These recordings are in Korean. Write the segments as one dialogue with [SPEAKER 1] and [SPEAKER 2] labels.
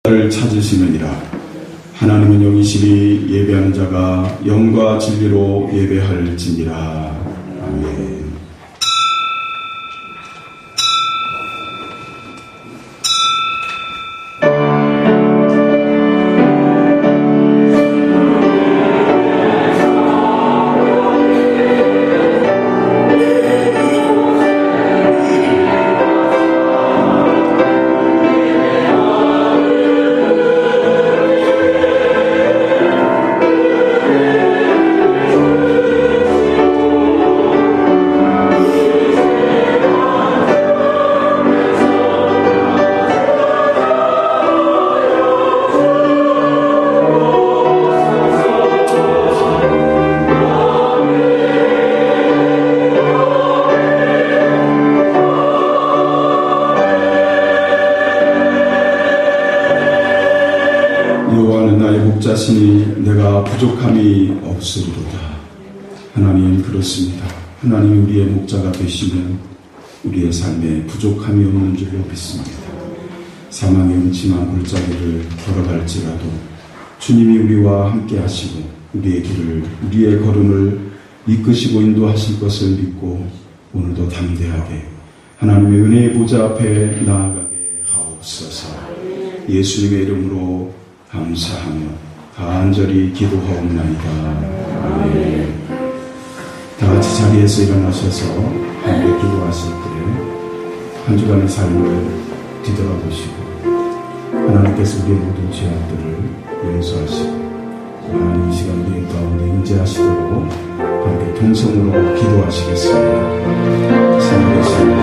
[SPEAKER 1] 를 찾으시느니라. 하나님은 영이시니 예배하는 자가 영과 진리로 예배할지니라. 아멘. 여호와는 나의 목자시니 내가 부족함이 없으리로다. 하나님 그렇습니다. 하나님이 우리의 목자가 되시면 우리의 삶에 부족함이 없는 줄로 믿습니다. 사망의 음침한 골짜기를 걸어갈지라도 주님이 우리와 함께 하시고 우리의 걸음을 이끄시고 인도하실 것을 믿고 오늘도 담대하게 하나님의 은혜의 보좌 앞에 나아가게 하옵소서. 예수님의 이름으로 감사하며 간절히 기도하옵나이다. 아멘. 다 같이 자리에서 일어나셔서 함께 기도하실 때 한 주간의 삶을 뒤돌아보시고 하나님께서 우리의 모든 죄악들을 용서하시고 하나님 이 시간 우리 가운데 임재하시도록 함께 통성으로 기도하시겠습니다. 살아계신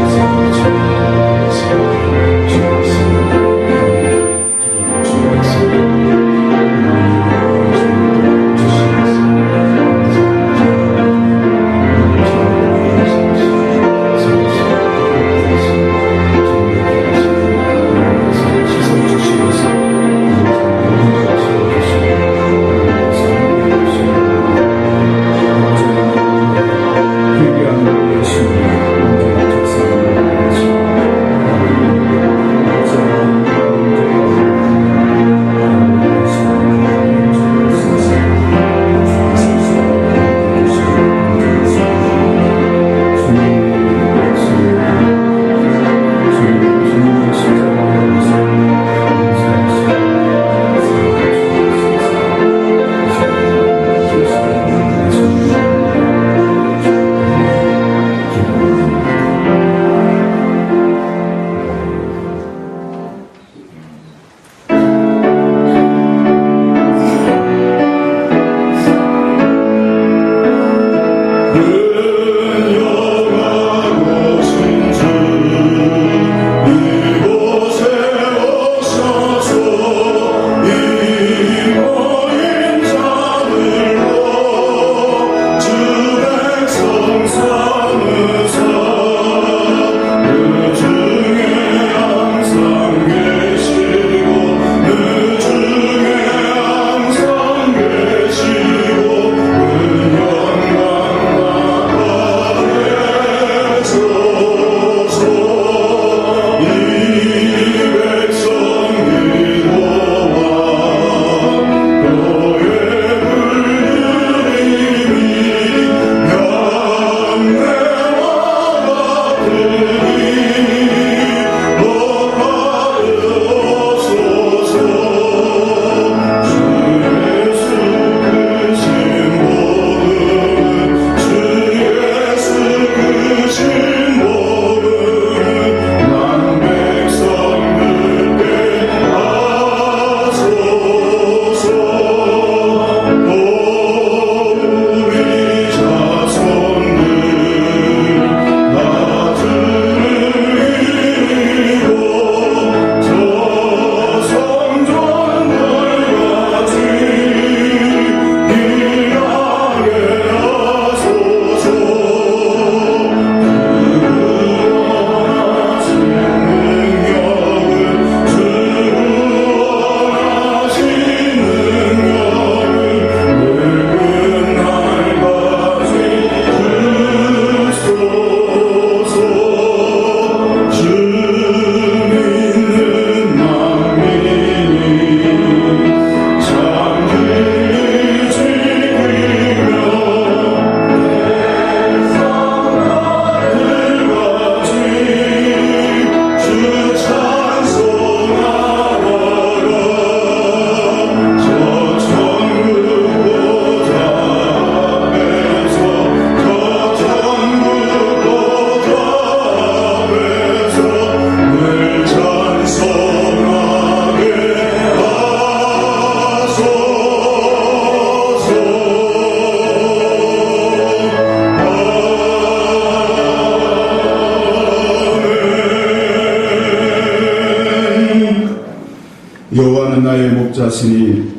[SPEAKER 1] 여호와는 나의 목자시니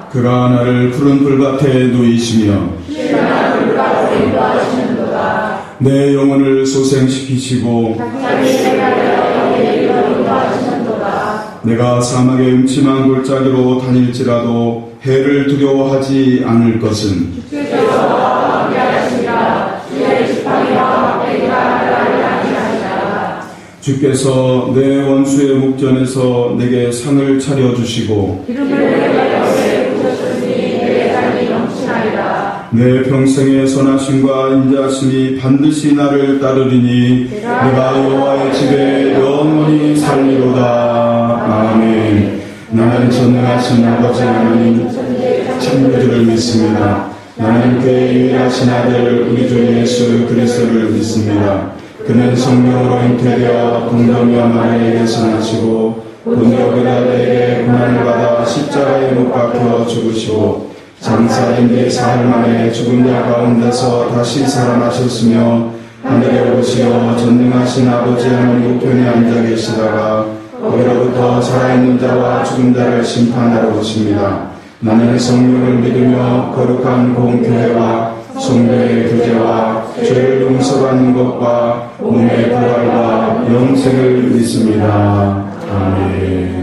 [SPEAKER 1] 그가 나를 푸른 불밭에 누이시며 내 영혼을 소생시키시고 내가 사막의 음침한 골짜기로 다닐지라도 해를 두려워하지 않을 것은 주께서 내 원수의 목전에서 내게 상을 차려주시고 내 평생의 선하심과 인자하심이 반드시 나를 따르리니 내가 여호와의 집에 영원히 살리로다. 아멘. 나는 전능하신 아버지 하나님 창조주를 믿습니다. 나는 그의 유일하신 아들 우리 주 예수 그리스도를 믿습니다. 그는 성령으로 잉태되어 동정녀 마리아에게서 나시고 본디오 빌라도에게 고난을 받아 십자가에 못 박혀 죽으시고 장사인 뒤 사흘 만에 죽은 자 가운데서 다시 살아나셨으며 하늘에 오르시어 전능하신 아버지 하나님 우편에 앉아 계시다가 거기로부터 살아있는 자와 죽은 자를 심판하러 오십니다. 나는 성령을 믿으며 거룩한 공교회와 성도의 교제와 죄를 용서받는 것과 몸의 부활과 영생을 믿습니다. 아멘.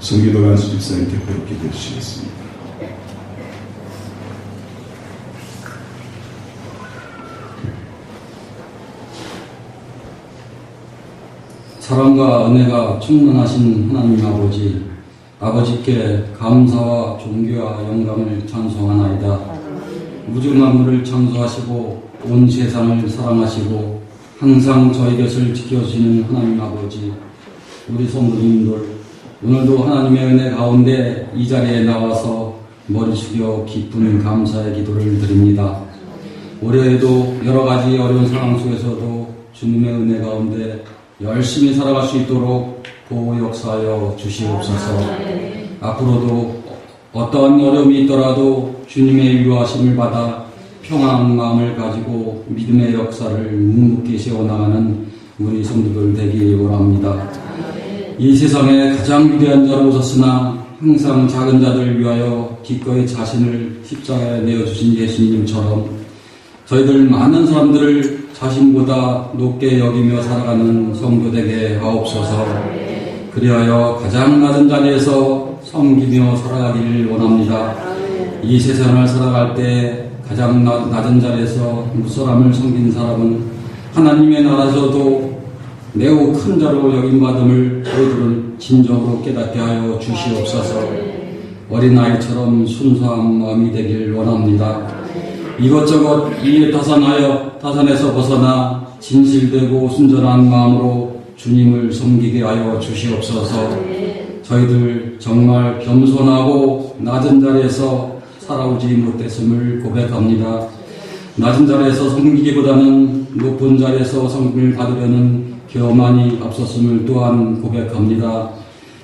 [SPEAKER 1] 송기도 간수 집사님 대표로 기도해 주시겠습니다.
[SPEAKER 2] 사랑과 은혜가 충만하신 하나님 아버지, 아버지께 감사와 존귀와 영광을 찬송하나이다. 우주 만물을 창조하시고 온 세상을 사랑하시고 항상 저희 곁을 지켜주시는 하나님 아버지, 우리 성도님들 오늘도 하나님의 은혜 가운데 이 자리에 나와서 머리 숙여 깊은 감사의 기도를 드립니다. 올해에도 여러 가지 어려운 상황 속에서도 주님의 은혜 가운데 열심히 살아갈 수 있도록 보호 역사하여 주시옵소서. 앞으로도 어떠한 어려움이 있더라도 주님의 위로하심을 받아 평안한 마음을 가지고 믿음의 역사를 묵묵히 세워나가는 우리 성도들 되기 원합니다. 이 세상에 가장 위대한 자로 오셨으나 항상 작은 자들을 위하여 기꺼이 자신을 십자가에 내어주신 예수님처럼 저희들 많은 사람들을 자신보다 높게 여기며 살아가는 성도 되게 하옵소서. 그리하여 가장 낮은 자리에서 섬기며 살아가기를 원합니다. 이 세상을 살아갈 때 가장 낮은 자리에서 무사람을 섬긴 사람은 하나님의 나라에서도 매우 큰 자로 여김받음을 저희들은 진정으로 깨닫게 하여 주시옵소서. 어린아이처럼 순수한 마음이 되길 원합니다. 이것저것 이에 타산에서 벗어나 진실되고 순전한 마음으로 주님을 섬기게 하여 주시옵소서. 저희들 정말 겸손하고 낮은 자리에서 살아오지 못했음을 고백합니다. 낮은 자리에서 섬기기보다는 높은 자리에서 섬김을 받으려는 교만이 앞섰음을 또한 고백합니다.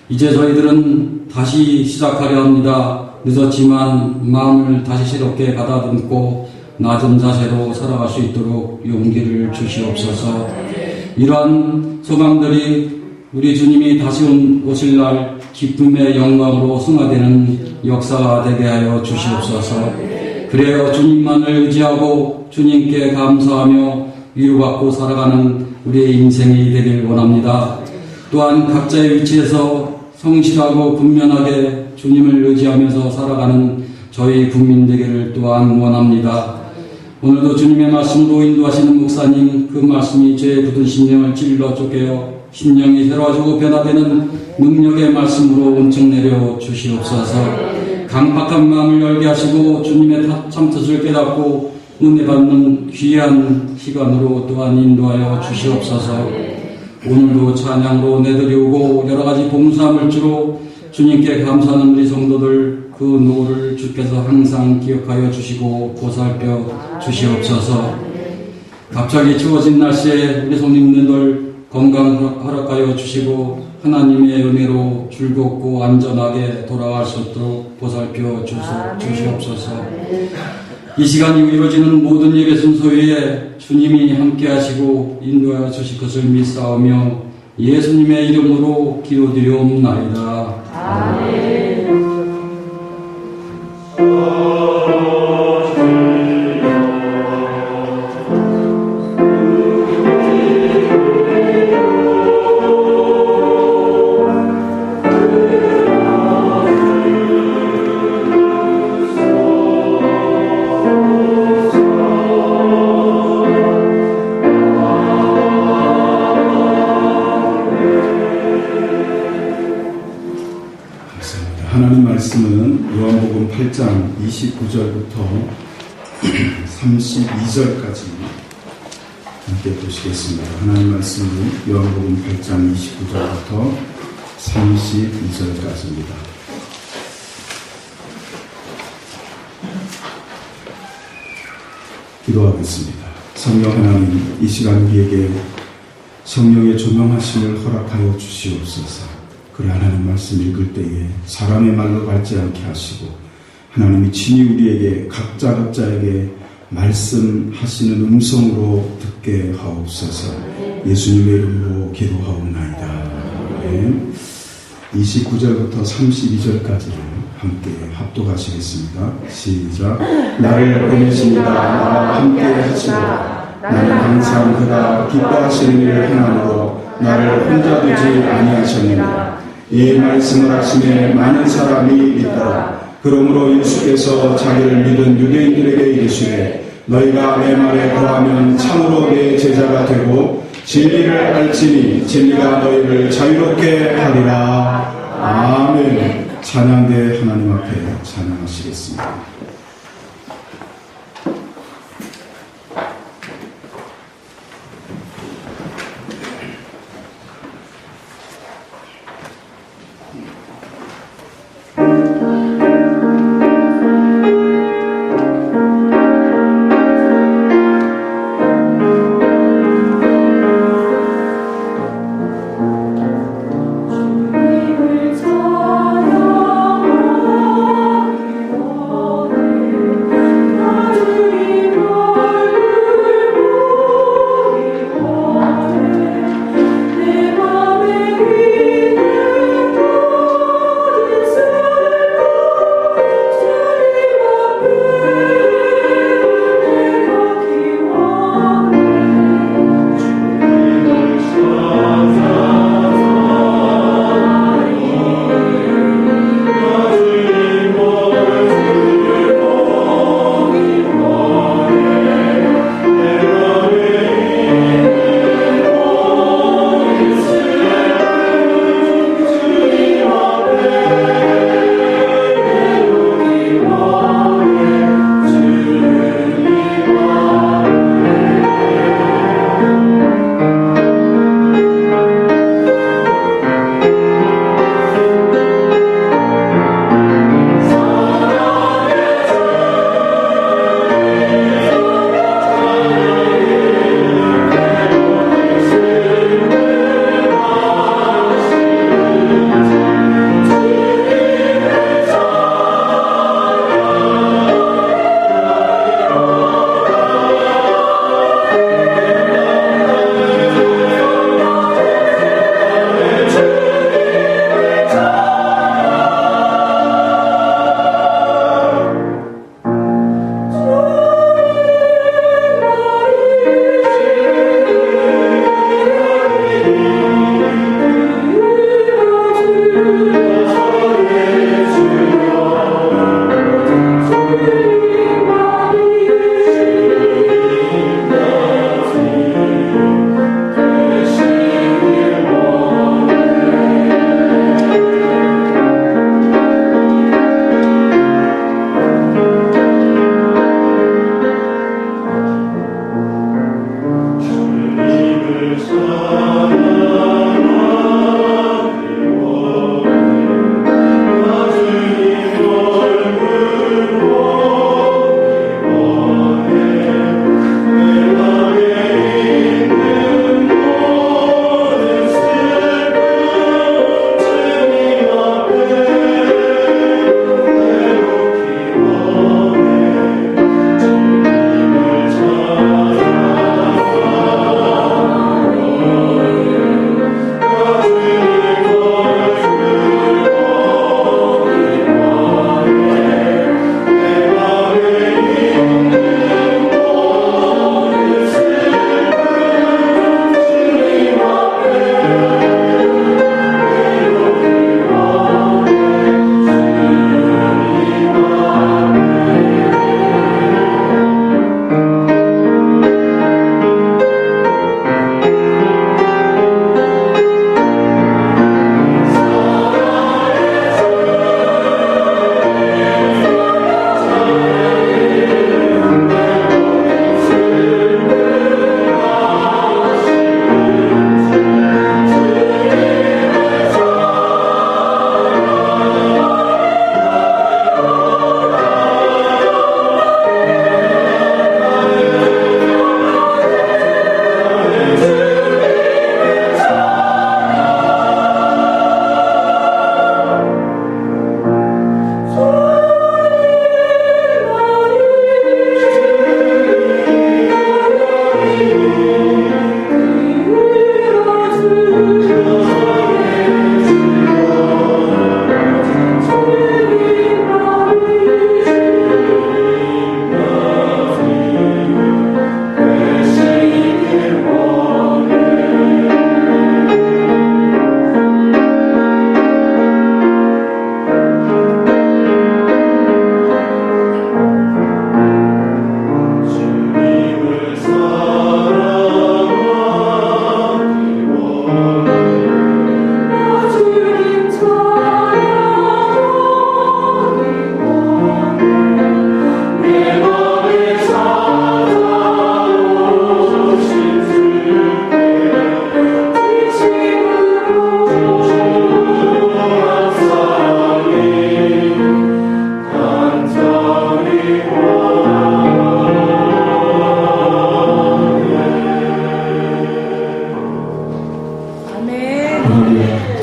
[SPEAKER 2] 이제 저희들은 다시 시작하려 합니다. 늦었지만 마음을 다시 새롭게 가다듬고 낮은 자세로 살아갈 수 있도록 용기를 주시옵소서. 이러한 소망들이 우리 주님이 다시 오실 날 기쁨의 영광으로 승화되는 역사가 되게 하여 주시옵소서. 그래야 주님만을 의지하고 주님께 감사하며 위로받고 살아가는 우리의 인생이 되길 원합니다. 또한 각자의 위치에서 성실하고 분명하게 주님을 의지하면서 살아가는 저희 국민 되기를 또한 원합니다. 오늘도 주님의 말씀으로 인도하시는 목사님, 그 말씀이 죄의 굳은 심령을 찔러 쪼개어 심령이 새로워지고 변화되는 능력의 말씀으로 온증 내려 주시옵소서. 강팍한 마음을 열게 하시고 주님의 참뜻을 깨닫고 은혜 받는 귀한 시간으로 또한 인도하여 주시옵소서. 오늘도 찬양으로 내드리우고 여러가지 봉사함을 주로 주님께 감사하는 우리 성도들 그 노를 주께서 항상 기억하여 주시고 보살펴 주시옵소서. 갑자기 추워진 날씨에 우리 손님들 건강 허락하여 주시고 하나님의 은혜로 즐겁고 안전하게 돌아갈 수 있도록 보살펴 주시옵소서. 이 시간이 이루어지는 모든 예배 순서 위에 주님이 함께 하시고 인도하여 주실 것을 믿사오며 예수님의 이름으로 기도드리옵나이다. 아멘.
[SPEAKER 1] 하나님 말씀은 요한복음 8장 29절부터 32절까지 함께 보시겠습니다. 하나님 말씀은 요한복음 8장 29절부터 32절까지입니다. 기도하겠습니다. 성령 하나님, 이 시간 우리에게 성령의 조명하심을 허락하여 주시옵소서. 그래 하나님 말씀 읽을 때에 사람의 말로 밟지 않게 하시고 하나님이 친히 우리에게 각자에게 말씀하시는 음성으로 듣게 하옵소서. 예수님의 이름으로 기도하옵나이다. 네. 29절부터 32절까지를 함께 합독하시겠습니다. 시작. 나를 보내십니다. 나와 함께 하시고 나는 항상 그가 기뻐하시는 일을 행함으로 나를 혼자 두지 아니하셨느니라. 이 말씀을 하시매 많은 사람이 믿더라. 그러므로 예수께서 자기를 믿은 유대인들에게 이르시되 너희가 내 말에 거하면 참으로 내 제자가 되고 진리를 알지니 진리가 너희를 자유롭게 하리라. 아멘. 찬양대 하나님 앞에 찬양하시겠습니다.
[SPEAKER 3] 주님을 찬양하며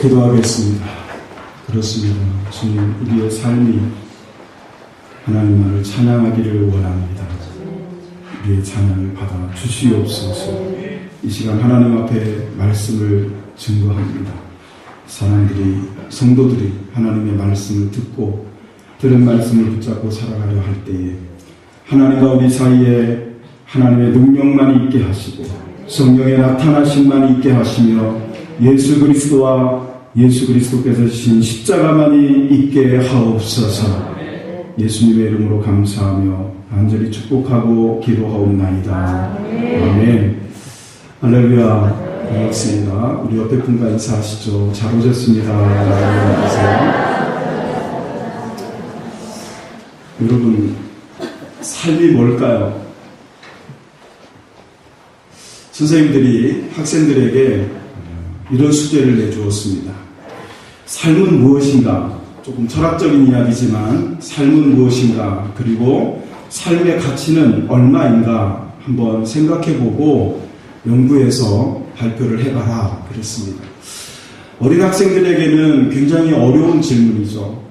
[SPEAKER 1] 기도하겠습니다. 그렇습니다. 주님, 우리의 삶이 하나님만을 찬양하기를 원합니다. 우리의 찬양을 받아 주시옵소서. 이 시간 하나님 앞에 말씀을 증거합니다. 사람들이, 성도들이 하나님의 말씀을 듣고 들은 말씀을 붙잡고 살아가려 할 때에 하나님과 우리 사이에 하나님의 능력만 있게 하시고 성령의 나타나심만 있게 하시며 예수 그리스도와 예수 그리스도께서 주신 십자가만이 있게 하옵소서. 예수님의 이름으로 감사하며 간절히 축복하고 기도하옵나이다. 아멘. 할렐루야. 반갑습니다. 우리 옆에 분과 인사하시죠. 잘 오셨습니다. 안녕하세요. 여러분, 삶이 뭘까요? 선생님들이 학생들에게 이런 숙제를 내주었습니다. 삶은 무엇인가? 조금 철학적인 이야기지만 삶은 무엇인가? 그리고 삶의 가치는 얼마인가? 한번 생각해보고 연구해서 발표를 해봐라 그랬습니다. 어린 학생들에게는 굉장히 어려운 질문이죠.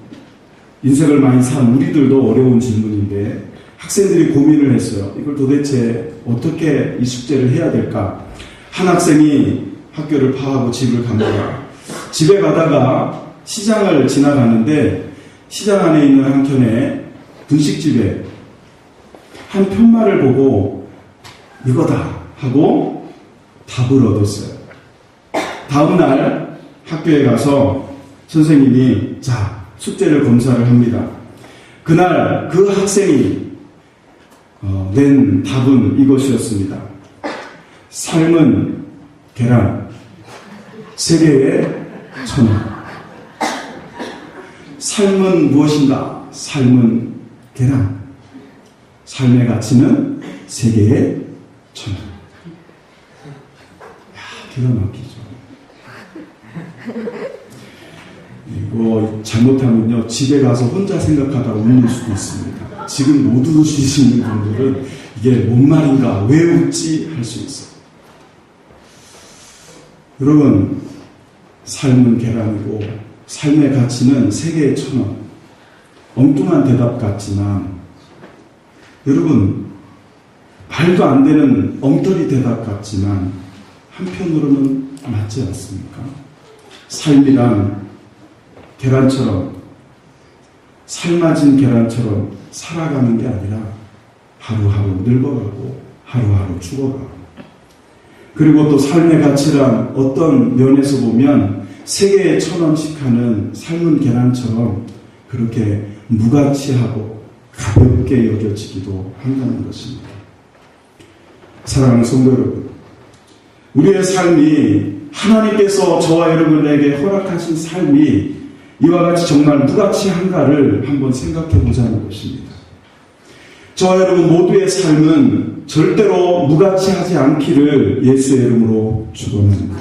[SPEAKER 1] 인생을 많이 산 우리들도 어려운 질문인데 학생들이 고민을 했어요. 이걸 도대체 어떻게 이 숙제를 해야 될까? 한 학생이 학교를 파하고 집을 갑니다. 집에 가다가 시장을 지나가는데 시장 안에 있는 한켠에 분식집에 한 편말을 보고 이거다 하고 답을 얻었어요. 다음날 학교에 가서 선생님이 자, 숙제를 검사를 합니다. 그날 그 학생이 낸 답은 이것이었습니다. 삶은 계란 3개에 1,000원. 삶은 무엇인가? 삶은 계란. 삶의 가치는 3개에 1,000원. 기가 막히죠. 이거 잘못하면요, 집에 가서 혼자 생각하다가 웃는 수도 있습니다. 지금 못 웃으시는 분들은 이게 뭔 말인가, 왜 웃지? 할 수 있어요. 여러분, 삶은 계란이고 삶의 가치는 3개에 1,000원. 엉뚱한 대답 같지만 여러분, 말도 안 되는 엉터리 대답 같지만 한편으로는 맞지 않습니까? 삶이란 계란처럼, 삶아진 계란처럼 살아가는 게 아니라 하루하루 늙어가고 하루하루 죽어가고, 그리고 또 삶의 가치란 어떤 면에서 보면 3개에 1,000원씩 하는 삶은 계란처럼 그렇게 무가치하고 가볍게 여겨지기도 한다는 것입니다. 사랑하는 성도 여러분, 우리의 삶이, 하나님께서 저와 여러분에게 허락하신 삶이 이와 같이 정말 무가치한가를 한번 생각해 보자는 것입니다. 저와 여러분 모두의 삶은 절대로 무가치하지 않기를 예수의 이름으로 축원합니다.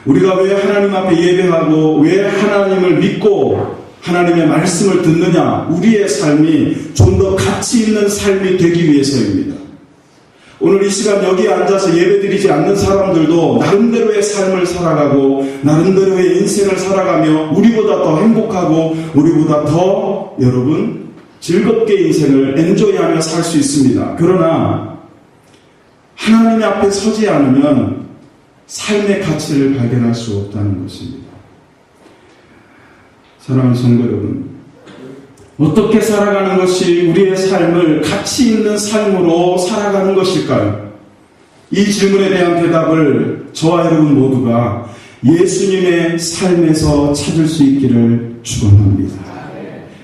[SPEAKER 1] 우리가 왜 하나님 앞에 예배하고 왜 하나님을 믿고 하나님의 말씀을 듣느냐? 우리의 삶이 좀 더 가치 있는 삶이 되기 위해서입니다. 오늘 이 시간 여기 앉아서 예배드리지 않는 사람들도 나름대로의 삶을 살아가고 나름대로의 인생을 살아가며 우리보다 더 행복하고 우리보다 더 여러분 즐겁게 인생을 엔조이하며 살 수 있습니다. 그러나 하나님 앞에 서지 않으면 삶의 가치를 발견할 수 없다는 것입니다. 사랑하는 성도 여러분, 어떻게 살아가는 것이 우리의 삶을 가치 있는 삶으로 살아가는 것일까요? 이 질문에 대한 대답을 저와 여러분 모두가 예수님의 삶에서 찾을 수 있기를 축원합니다.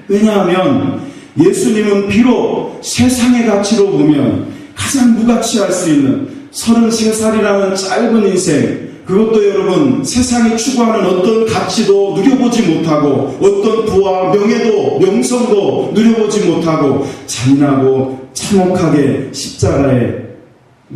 [SPEAKER 1] 왜냐하면 예수님은 비록 세상의 가치로 보면 가장 무가치할 수 있는 33살이라는 짧은 인생, 그것도 여러분 세상이 추구하는 어떤 가치도 누려보지 못하고 어떤 부와 명예도 명성도 누려보지 못하고 잔인하고 참혹하게 십자가에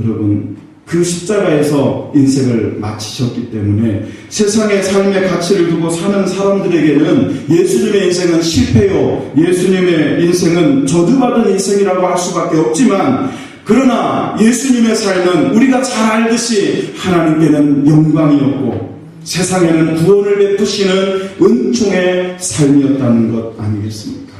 [SPEAKER 1] 여러분 그 십자가에서 인생을 마치셨기 때문에 세상의 삶의 가치를 두고 사는 사람들에게는 예수님의 인생은 실패요, 예수님의 인생은 저주받은 인생이라고 할 수밖에 없지만, 그러나 예수님의 삶은 우리가 잘 알듯이 하나님께는 영광이었고 세상에는 구원을 베푸시는 은총의 삶이었다는 것 아니겠습니까?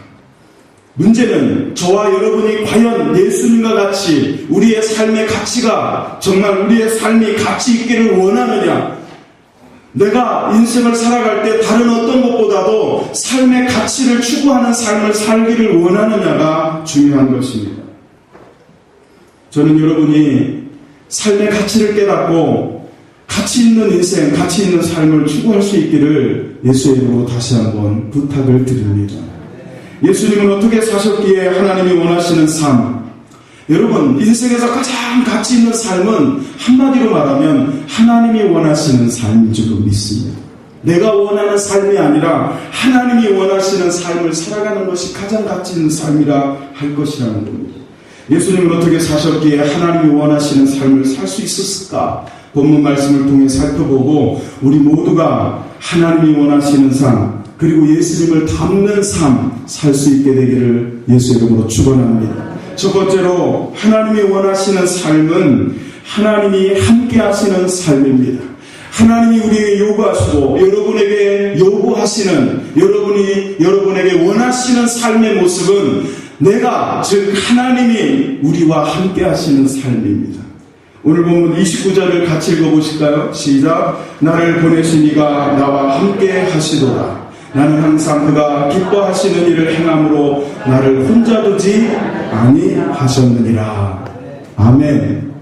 [SPEAKER 1] 문제는 저와 여러분이 과연 예수님과 같이 우리의 삶의 가치가 정말 우리의 삶이 가치 있기를 원하느냐, 내가 인생을 살아갈 때 다른 어떤 것보다도 삶의 가치를 추구하는 삶을 살기를 원하느냐가 중요한 것입니다. 저는 여러분이 삶의 가치를 깨닫고 가치 있는 인생, 가치 있는 삶을 추구할 수 있기를 예수의 이름으로 다시 한번 부탁을 드립니다. 예수님은 어떻게 사셨기에 하나님이 원하시는 삶, 여러분 인생에서 가장 가치 있는 삶은 한마디로 말하면 하나님이 원하시는 삶인 줄 믿습니다. 내가 원하는 삶이 아니라 하나님이 원하시는 삶을 살아가는 것이 가장 가치 있는 삶이라 할 것이라는 겁니다. 예수님은 어떻게 사셨기에 하나님이 원하시는 삶을 살 수 있었을까? 본문 말씀을 통해 살펴보고 우리 모두가 하나님이 원하시는 삶, 그리고 예수님을 닮는 삶 살 수 있게 되기를 예수의 이름으로 축원합니다. 첫 번째로 하나님이 원하시는 삶은 하나님이 함께 하시는 삶입니다. 하나님이 우리에게 요구하시고 여러분에게 요구하시는, 여러분에게 원하시는 삶의 모습은 내가, 즉 하나님이 우리와 함께 하시는 삶입니다. 오늘 본문 29절을 같이 읽어보실까요? 시작. 나를 보내신 이가 나와 함께 하시도다. 나는 항상 그가 기뻐하시는 일을 행함으로 나를 혼자 두지 아니하셨느니라. 아멘.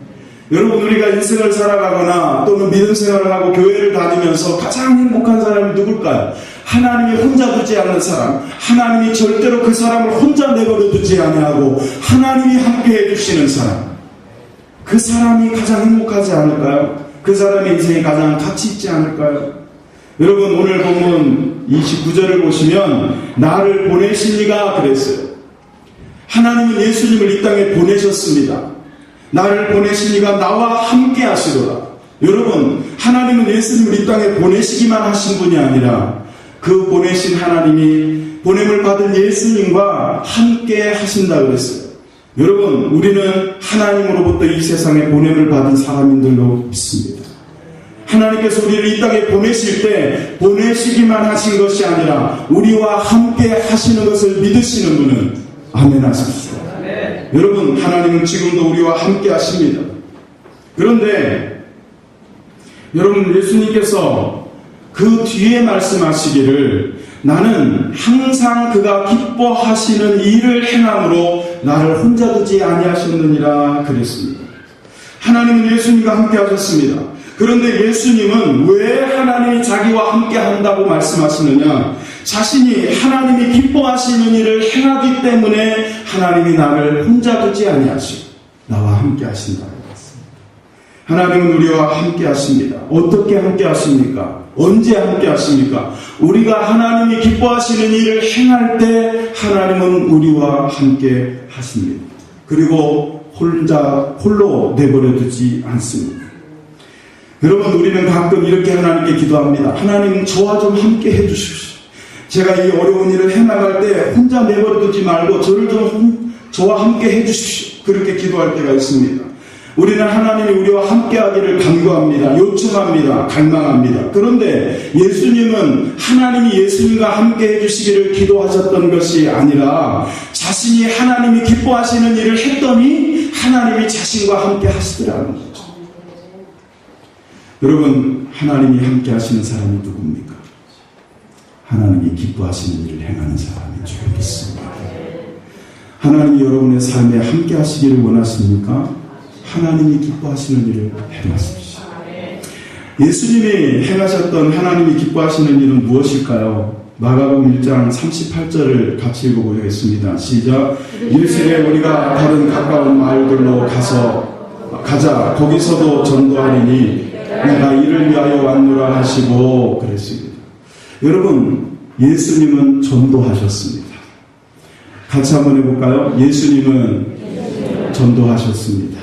[SPEAKER 1] 여러분, 우리가 인생을 살아가거나 또는 믿음 생활을 하고 교회를 다니면서 가장 행복한 사람이 누굴까요? 하나님이 혼자 두지 않는 사람, 하나님이 절대로 그 사람을 혼자 내버려 두지 아니하고 하나님이 함께 해주시는 사람, 그 사람이 가장 행복하지 않을까요? 그 사람의 인생이 가장 가치 있지 않을까요? 여러분, 오늘 본문 29절을 보시면 나를 보내신 이가 그랬어요. 하나님은 예수님을 이 땅에 보내셨습니다. 나를 보내신 이가 나와 함께 하시도다. 여러분, 하나님은 예수님을 이 땅에 보내시기만 하신 분이 아니라 그 보내신 하나님이 보냄을 받은 예수님과 함께 하신다 그랬어요. 여러분, 우리는 하나님으로부터 이 세상에 보냄을 받은 사람인 줄로 믿습니다. 하나님께서 우리를 이 땅에 보내실 때 보내시기만 하신 것이 아니라 우리와 함께 하시는 것을 믿으시는 분은 아멘 하십시오. 여러분, 하나님은 지금도 우리와 함께 하십니다. 그런데 여러분, 예수님께서 그 뒤에 말씀하시기를 나는 항상 그가 기뻐하시는 일을 행함으로 나를 혼자 두지 아니하셨느니라 그랬습니다. 하나님은 예수님과 함께 하셨습니다. 그런데 예수님은 왜 하나님이 자기와 함께 한다고 말씀하시느냐? 자신이 하나님이 기뻐하시는 일을 행하기 때문에 하나님이 나를 혼자 두지 아니하시고 나와 함께 하신다고 했습니다. 하나님은 우리와 함께 하십니다. 어떻게 함께 하십니까? 언제 함께 하십니까? 우리가 하나님이 기뻐하시는 일을 행할 때 하나님은 우리와 함께 하십니다. 그리고 홀로 내버려 두지 않습니다. 여러분, 우리는 가끔 이렇게 하나님께 기도합니다. 하나님, 저와 좀 함께 해주십시오. 제가 이 어려운 일을 해나갈 때 혼자 내버려 두지 말고 저를 좀 저와 함께 해주십시오. 그렇게 기도할 때가 있습니다. 우리는 하나님이 우리와 함께 하기를 간구합니다. 요청합니다. 갈망합니다. 그런데 예수님은 하나님이 예수님과 함께 해주시기를 기도하셨던 것이 아니라 자신이 하나님이 기뻐하시는 일을 했더니 하나님이 자신과 함께 하시더라는 거죠. 여러분, 하나님이 함께 하시는 사람이 누굽니까? 하나님이 기뻐하시는 일을 행하는 사람인 줄 믿습니다. 하나님이 여러분의 삶에 함께 하시기를 원하십니까? 하나님이 기뻐하시는 일을 행하십시오. 예수님이 행하셨던 하나님이 기뻐하시는 일은 무엇일까요? 마가복음 1장 38절을 같이 읽어보겠습니다. 시작. 일실에 우리가 다른 가까운 마을들로 가자. 거기서도 전도하리니 내가 이를 위하여 왔노라 하시고 그랬습니다. 여러분, 예수님은 전도하셨습니다. 같이 한번 해볼까요? 예수님은 전도하셨습니다.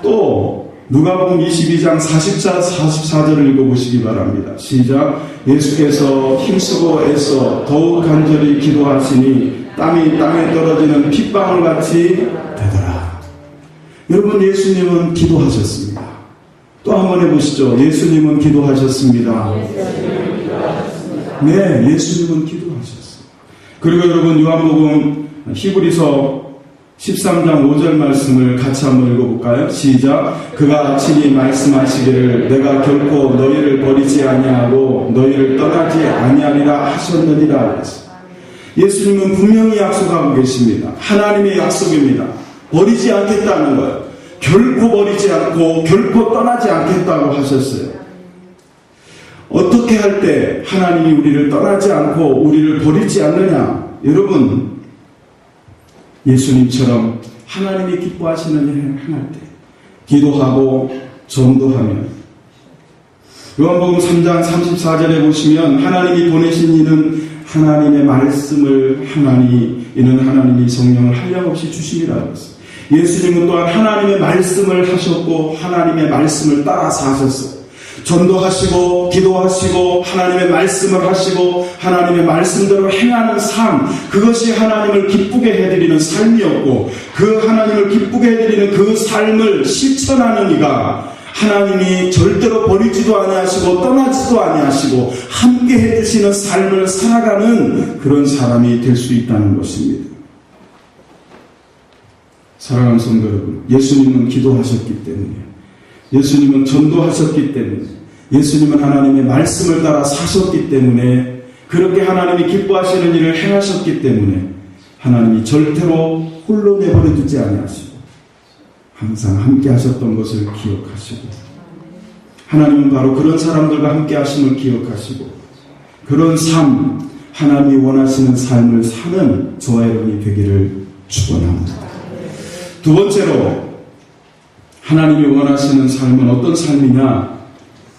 [SPEAKER 1] 또 누가복음 22장 44절을 읽어보시기 바랍니다. 시작. 예수께서 힘쓰고 애써 더욱 간절히 기도하시니 땀이 땅에 떨어지는 핏방울같이 되더라. 여러분, 예수님은 기도하셨습니다. 또 한 번 해보시죠. 예수님은 기도하셨습니다. 네, 예수님은 기도하셨어요. 그리고 여러분 요한복음 히브리서 13장 5절 말씀을 같이 한번 읽어볼까요? 시작. 그가 친히 말씀하시기를 내가 결코 너희를 버리지 아니하고 너희를 떠나지 아니하리라 하셨느니라 그랬어요. 예수님은 분명히 약속하고 계십니다. 하나님의 약속입니다. 버리지 않겠다는 거예요. 결코 버리지 않고 결코 떠나지 않겠다고 하셨어요. 어떻게 할 때 하나님이 우리를 떠나지 않고 우리를 버리지 않느냐? 여러분, 예수님처럼 하나님이 기뻐하시는 일을 행할 때, 기도하고 전도하면, 요한복음 3장 34절에 보시면 하나님이 보내신 이는 하나님의 말씀을 이는 하나님이 성령을 한량없이 주시리라고 했어요. 예수님은 또한 하나님의 말씀을 하셨고 하나님의 말씀을 따라 사셨어요. 전도하시고 기도하시고 하나님의 말씀을 하시고 하나님의 말씀대로 행하는 삶, 그것이 하나님을 기쁘게 해드리는 삶이었고, 그 하나님을 기쁘게 해드리는 그 삶을 실천하는 이가 하나님이 절대로 버리지도 아니하시고 떠나지도 아니하시고 함께 해주시는 삶을 살아가는 그런 사람이 될 수 있다는 것입니다. 사랑하는 성도 여러분, 예수님은 기도하셨기 때문에, 예수님은 전도하셨기 때문에, 예수님은 하나님의 말씀을 따라 사셨기 때문에, 그렇게 하나님이 기뻐하시는 일을 행하셨기 때문에 하나님이 절대로 홀로 내버려 두지 아니하시고 항상 함께 하셨던 것을 기억하시고, 하나님은 바로 그런 사람들과 함께 하심을 기억하시고, 그런 삶, 하나님이 원하시는 삶을 사는 저와 여러분이 되기를 축원합니다. 두 번째로 하나님이 원하시는 삶은 어떤 삶이냐?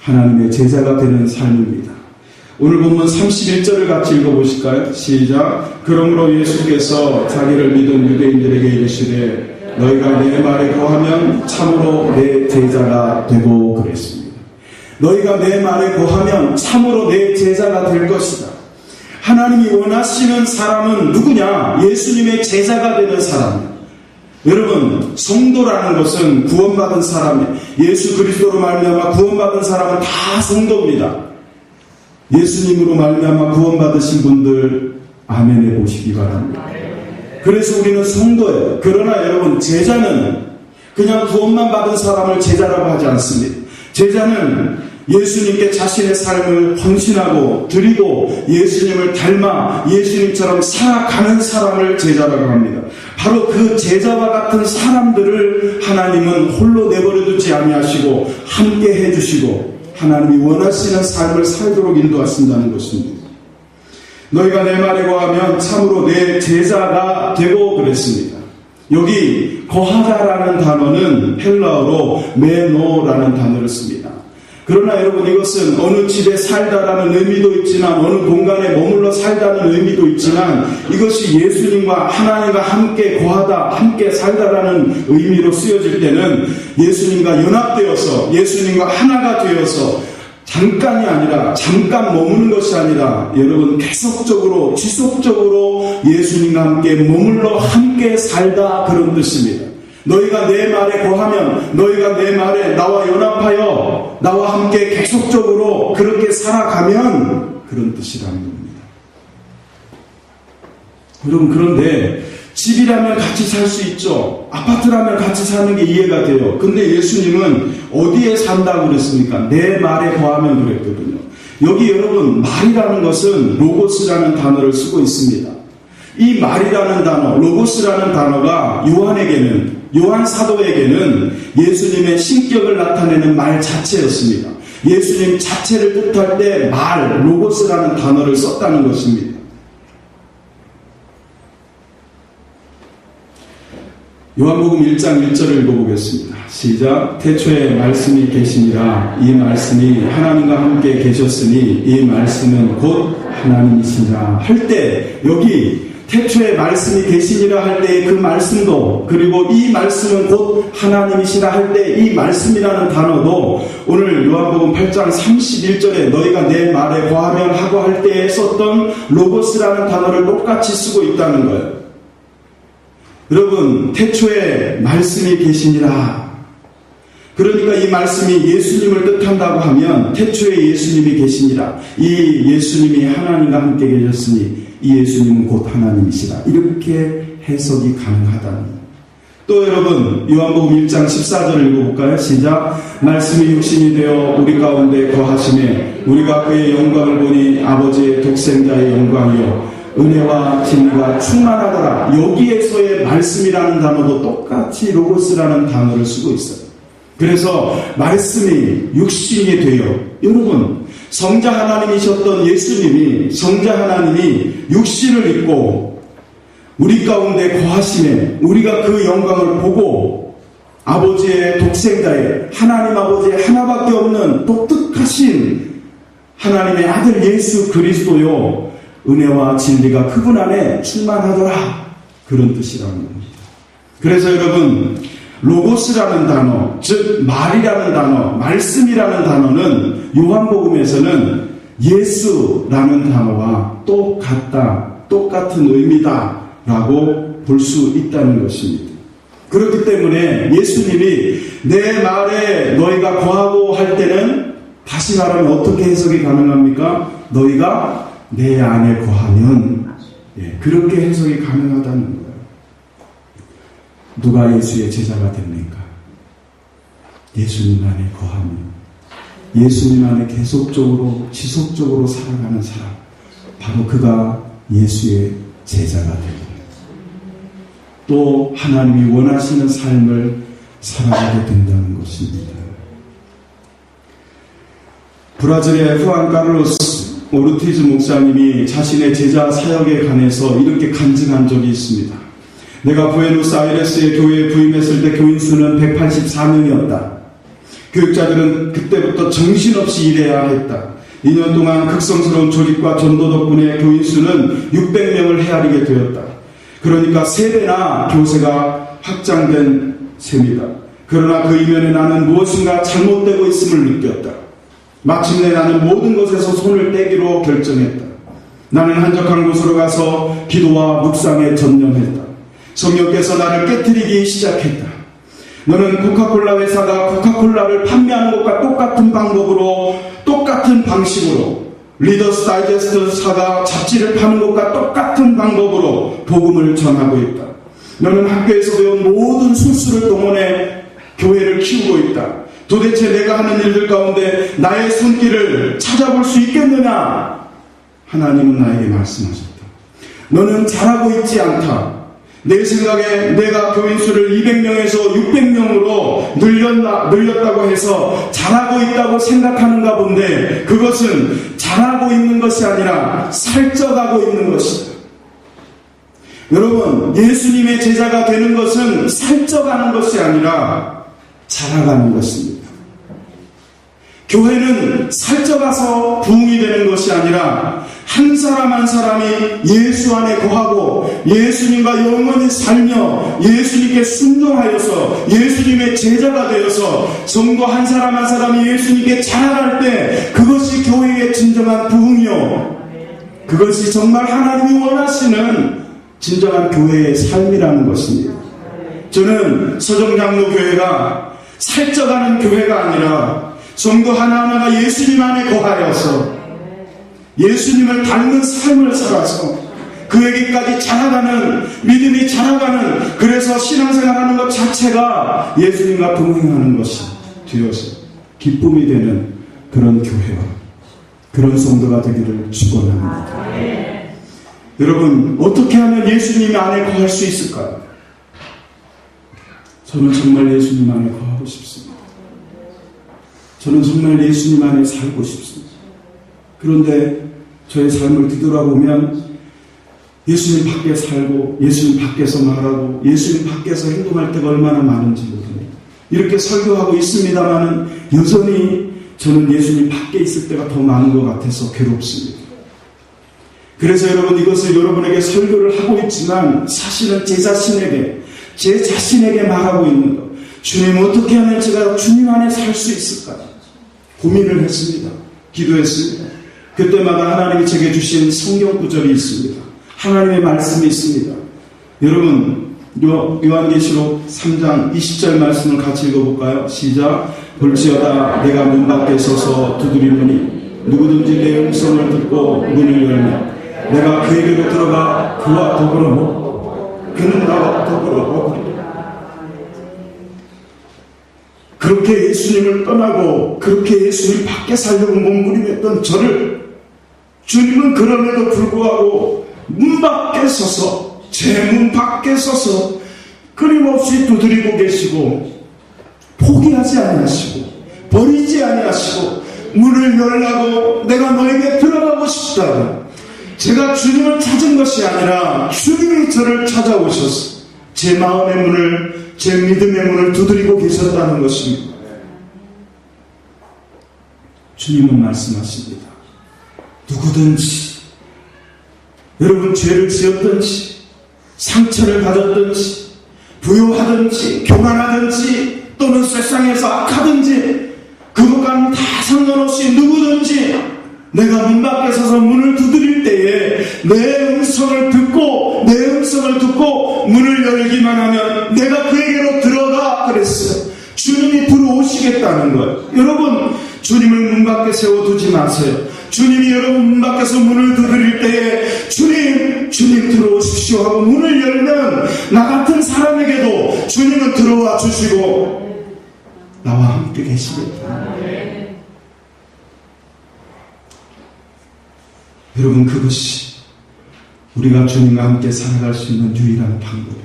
[SPEAKER 1] 하나님의 제자가 되는 삶입니다. 오늘 본문 31절을 같이 읽어보실까요? 시작. 그러므로 예수께서 자기를 믿은 유대인들에게 이르시되 너희가 내 말에 거하면 참으로 내 제자가 되고 그랬습니다. 너희가 내 말에 거하면 참으로 내 제자가 될 것이다. 하나님이 원하시는 사람은 누구냐? 예수님의 제자가 되는 사람입니다. 여러분, 성도라는 것은 구원받은 사람이에요. 예수 그리스도로 말미암아 구원받은 사람은 다 성도입니다. 예수님으로 말미암아 구원받으신 분들 아멘해 보시기 바랍니다. 그래서 우리는 성도예요. 그러나 여러분, 제자는 그냥 구원만 받은 사람을 제자라고 하지 않습니다. 제자는 예수님께 자신의 삶을 헌신하고 드리고 예수님을 닮아 예수님처럼 살아가는 사람을 제자라고 합니다. 바로 그 제자와 같은 사람들을 하나님은 홀로 내버려두지 아니하시고 함께 해주시고 하나님이 원하시는 삶을 살도록 인도하신다는 것입니다. 너희가 내 말에 거하면 참으로 내 제자가 되고 그랬습니다. 여기 거하다라는 단어는 헬라어로 메노라는 단어를 씁니다. 그러나 여러분, 이것은 어느 집에 살다라는 의미도 있지만 어느 공간에 머물러 살다는 의미도 있지만 이것이 예수님과 하나님과 함께 거하다, 함께 살다라는 의미로 쓰여질 때는 예수님과 연합되어서 예수님과 하나가 되어서 잠깐이 아니라 잠깐 머무는 것이 아니라 여러분 계속적으로 지속적으로 예수님과 함께 머물러 함께 살다, 그런 뜻입니다. 너희가 내 말에 거하면, 너희가 내 말에 나와 연합하여 나와 함께 계속적으로 그렇게 살아가면, 그런 뜻이라는 겁니다. 여러분, 그런데 집이라면 같이 살 수 있죠. 아파트라면 같이 사는 게 이해가 돼요. 근데 예수님은 어디에 산다고 그랬습니까? 내 말에 거하면 그랬거든요. 여기 여러분, 말이라는 것은 로고스라는 단어를 쓰고 있습니다. 이 말이라는 단어, 로고스라는 단어가 요한 사도에게는 예수님의 신격을 나타내는 말 자체였습니다. 예수님 자체를 뜻할 때 말, 로고스라는 단어를 썼다는 것입니다. 요한복음 1장 1절을 읽어보겠습니다. 시작. 태초에 말씀이 계시니라. 이 말씀이 하나님과 함께 계셨으니 이 말씀은 곧 하나님이시니라. 할 때 여기 태초에 말씀이 계시니라 할 때 그 말씀도, 그리고 이 말씀은 곧 하나님이시라 할 때 이 말씀이라는 단어도 오늘 요한복음 8장 31절에 너희가 내 말에 거하면 하고 할 때에 썼던 로고스라는 단어를 똑같이 쓰고 있다는 거예요. 여러분, 태초에 말씀이 계시니라. 그러니까 이 말씀이 예수님을 뜻한다고 하면 태초에 예수님이 계시니라. 이 예수님이 하나님과 함께 계셨으니 이 예수님은 곧 하나님이시라. 이렇게 해석이 가능하다는 거예요. 또 여러분 요한복음 1장 14절을 읽어볼까요? 시작. 말씀이 육신이 되어 우리 가운데 거하심에 우리가 그의 영광을 보니 아버지의 독생자의 영광이요 은혜와 진리가 충만하더라. 여기에서의 말씀이라는 단어도 똑같이 로고스라는 단어를 쓰고 있어요. 그래서 말씀이 육신이 되어, 여러분 성자 하나님이셨던 예수님이, 성자 하나님이 육신을 입고 우리 가운데 거하심에 우리가 그 영광을 보고 아버지의 독생자의, 하나님 아버지의 하나밖에 없는 독특하신 하나님의 아들 예수 그리스도요 은혜와 진리가 그분 안에 충만하더라. 그런 뜻이라는 겁니다. 그래서 여러분 로고스라는 단어, 즉 말이라는 단어, 말씀이라는 단어는 요한복음에서는 예수라는 단어와 똑같은 의미다 라고 볼 수 있다는 것입니다. 그렇기 때문에 예수님이 내 말에 너희가 거하고 할 때는 다시 말하면 어떻게 해석이 가능합니까? 너희가 내 안에 거하면, 그렇게 해석이 가능하다는 거예요. 누가 예수의 제자가 됩니까? 예수님 안에 거하면, 예수님 안에 계속적으로 지속적으로 살아가는 사람, 바로 그가 예수의 제자가 됩니다. 또 하나님이 원하시는 삶을 살아가게 된다는 것입니다. 브라질의 후안 카를로스 오르티즈 목사님이 자신의 제자 사역에 관해서 이렇게 간증한 적이 있습니다. 내가 부에노스아이레스의 교회에 부임했을 때 교인 수는 184명이었다. 교육자들은 그때부터 정신없이 일해야 했다. 2년 동안 극성스러운 조직과 전도 덕분에 교인 수는 600명을 헤아리게 되었다. 그러니까 3배나 교세가 확장된 셈이다. 그러나 그 이면에 나는 무엇인가 잘못되고 있음을 느꼈다. 마침내 나는 모든 것에서 손을 떼기로 결정했다. 나는 한적한 곳으로 가서 기도와 묵상에 전념했다. 성령께서 나를 깨트리기 시작했다. 너는 코카콜라 회사가 코카콜라를 판매하는 것과 똑같은 방법으로, 똑같은 방식으로, 리더스 다이제스트사가 잡지를 파는 것과 똑같은 방법으로 복음을 전하고 있다. 너는 학교에서 배운 모든 술수를 동원해 교회를 키우고 있다. 도대체 내가 하는 일들 가운데 나의 손길을 찾아볼 수 있겠느냐? 하나님은 나에게 말씀하셨다. 너는 잘하고 있지 않다. 내 생각에 내가 교인 수를 200명에서 600명으로 늘렸다고 해서 잘하고 있다고 생각하는가 본데, 그것은 잘하고 있는 것이 아니라 살쪄가고 있는 것이다. 여러분, 예수님의 제자가 되는 것은 살쪄가는 것이 아니라 자라가는 것입니다. 교회는 살쪄가서 부흥이 되는 것이 아니라 한 사람 한 사람이 예수 안에 거하고 예수님과 영원히 살며 예수님께 순종하여서 예수님의 제자가 되어서 성도 한 사람 한 사람이 예수님께 자라갈 때, 그것이 교회의 진정한 부흥이요, 그것이 정말 하나님이 원하시는 진정한 교회의 삶이라는 것입니다. 저는 서정장로교회가 살쪄가는 교회가 아니라 성도 하나하나가 예수님 안에 거하여서 예수님을 닮은 삶을 살아서 그에게까지 자라가는, 믿음이 자라가는, 그래서 신앙생활하는 것 자체가 예수님과 동행하는 것이 되어서 기쁨이 되는 그런 교회와 그런 성도가 되기를 축원합니다. 여러분, 어떻게 하면 예수님 안에 거할 수 있을까요? 저는 정말 예수님 안에 거하고 싶습니다. 저는 정말 예수님 안에 살고 싶습니다. 그런데 저의 삶을 뒤돌아보면 예수님 밖에 살고 예수님 밖에서 말하고 예수님 밖에서 행동할 때가 얼마나 많은지 모릅니다. 이렇게 설교하고 있습니다마는 여전히 저는 예수님 밖에 있을 때가 더 많은 것 같아서 괴롭습니다. 그래서 여러분, 이것을 여러분에게 설교를 하고 있지만 사실은 제 자신에게 말하고 있는 것, 주님 어떻게 하면 제가 주님 안에 살 수 있을까 고민을 했습니다. 기도했습니다. 그때마다 하나님이 제게 주신 성경 구절이 있습니다. 하나님의 말씀이 있습니다. 여러분, 요한계시록 3장 20절 말씀을 같이 읽어볼까요? 시작. 볼지어다 내가 문 밖에 서서 두드리노니 누구든지 내 음성을 듣고 문을 열면 내가 그에게로 들어가 그와 더불어 먹고 그는 나와 더불어 먹으리라. 그렇게 예수님을 떠나고 그렇게 예수님 밖에 살려고 몸부림했던 저를 주님은 그럼에도 불구하고 문 밖에 서서 제 문 밖에 서서 끊임없이 두드리고 계시고 포기하지 아니하시고 버리지 아니하시고 문을 열라고 내가 너에게 들어가고 싶다. 제가 주님을 찾은 것이 아니라 주님이 저를 찾아오셔서 제 마음의 문을 제 믿음의 문을 두드리고 계셨다는 것입니다. 주님은 말씀하십니다. 누구든지 여러분 죄를 지었든지 상처를 받았든지 부유하든지 교만하든지 또는 세상에서 악하든지 그것과는 다 상관없이 누구든지 내가 문 밖에 서서 문을 두드릴 때에 내 음성을 듣고 문을 열기만 하면 내가 그에게로 들어가 그랬어요. 주님이 들어오시겠다는 거예요. 여러분 주님을 문 밖에 세워두지 마세요. 주님이 여러분 문 밖에서 문을 두드릴 때에 주님 들어오십시오 하고 문을 열면 나 같은 사람에게도 주님은 들어와 주시고 나와 함께 계시겠다. 여러분 그것이 우리가 주님과 함께 살아갈 수 있는 유일한 방법이고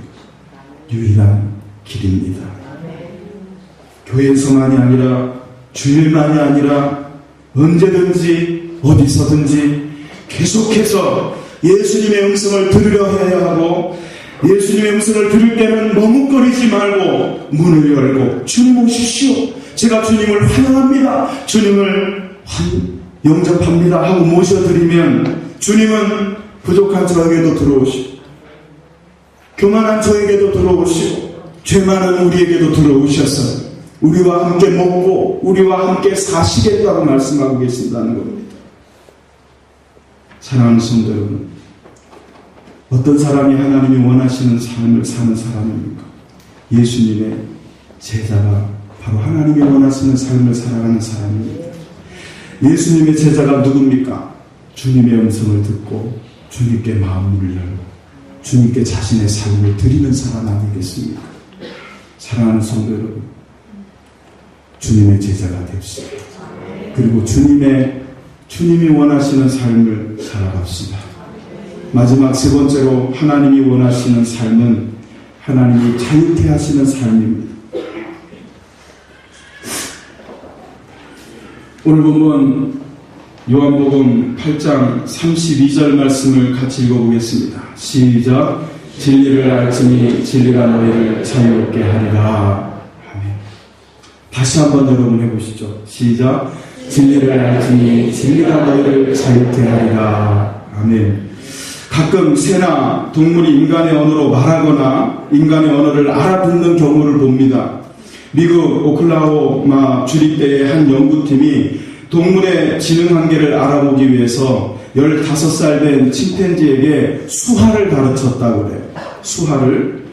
[SPEAKER 1] 유일한 길입니다. 교회에서만이 아니라 주일만이 아니라 언제든지 어디서든지 계속해서 예수님의 음성을 들으려 해야 하고 예수님의 음성을 들을 때는 머뭇거리지 말고 문을 열고 주님 오십시오. 제가 주님을 환영합니다. 주님을 영접합니다 하고 모셔드리면 주님은 부족한 저에게도 들어오시고 교만한 저에게도 들어오시고 죄 많은 우리에게도 들어오셔서 우리와 함께 먹고 우리와 함께 사시겠다고 말씀하고 계신다는 겁니다. 사랑하는 성도 여러분, 어떤 사람이 하나님이 원하시는 삶을 사는 사람입니까? 예수님의 제자가 바로 하나님이 원하시는 삶을 살아가는 사람입니다. 예수님의 제자가 누굽니까? 주님의 음성을 듣고 주님께 마음을 열고 주님께 자신의 삶을 드리는 사람 아니겠습니까? 사랑하는 성도 여러분, 주님의 제자가 됩시다. 그리고 주님이 원하시는 삶을 살아갑시다. 마지막 세 번째로 하나님이 원하시는 삶은 하나님이 자유케 하시는 삶입니다. 오늘 본문 요한복음 8장 32절 말씀을 같이 읽어보겠습니다. 시작. 진리를 알지니 진리가 너희를 자유롭게 하리라. 아멘. 다시 한번 여러분 해보시죠. 시작. 진리를 알지니 진리가 너희를 자유롭게 하리라. 아멘. 가끔 새나 동물이 인간의 언어로 말하거나 인간의 언어를 알아듣는 경우를 봅니다. 미국 오클라호마 주립대의 한 연구팀이 동물의 지능 한계를 알아보기 위해서 15살 된 침팬지에게 수화를 가르쳤다고 그래요. 수화를.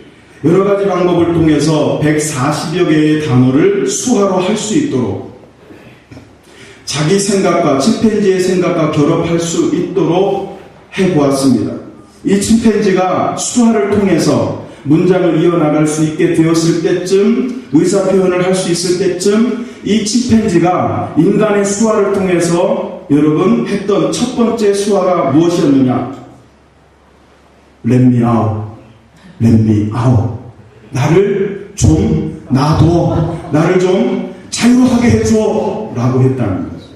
[SPEAKER 1] 여러 가지 방법을 통해서 140여 개의 단어를 수화로 할 수 있도록 자기 생각과 침팬지의 생각과 결합할 수 있도록 해보았습니다. 이 침팬지가 수화를 통해서 문장을 이어나갈 수 있게 되었을 때쯤, 의사표현을 할 수 있을 때쯤 이 침팬지가 인간의 수화를 통해서 여러분 했던 첫 번째 수화가 무엇이었느냐? Let me out. Let me out. 나를 좀 놔둬. 나를 좀 자유하게 해줘. 라고 했다는 거죠.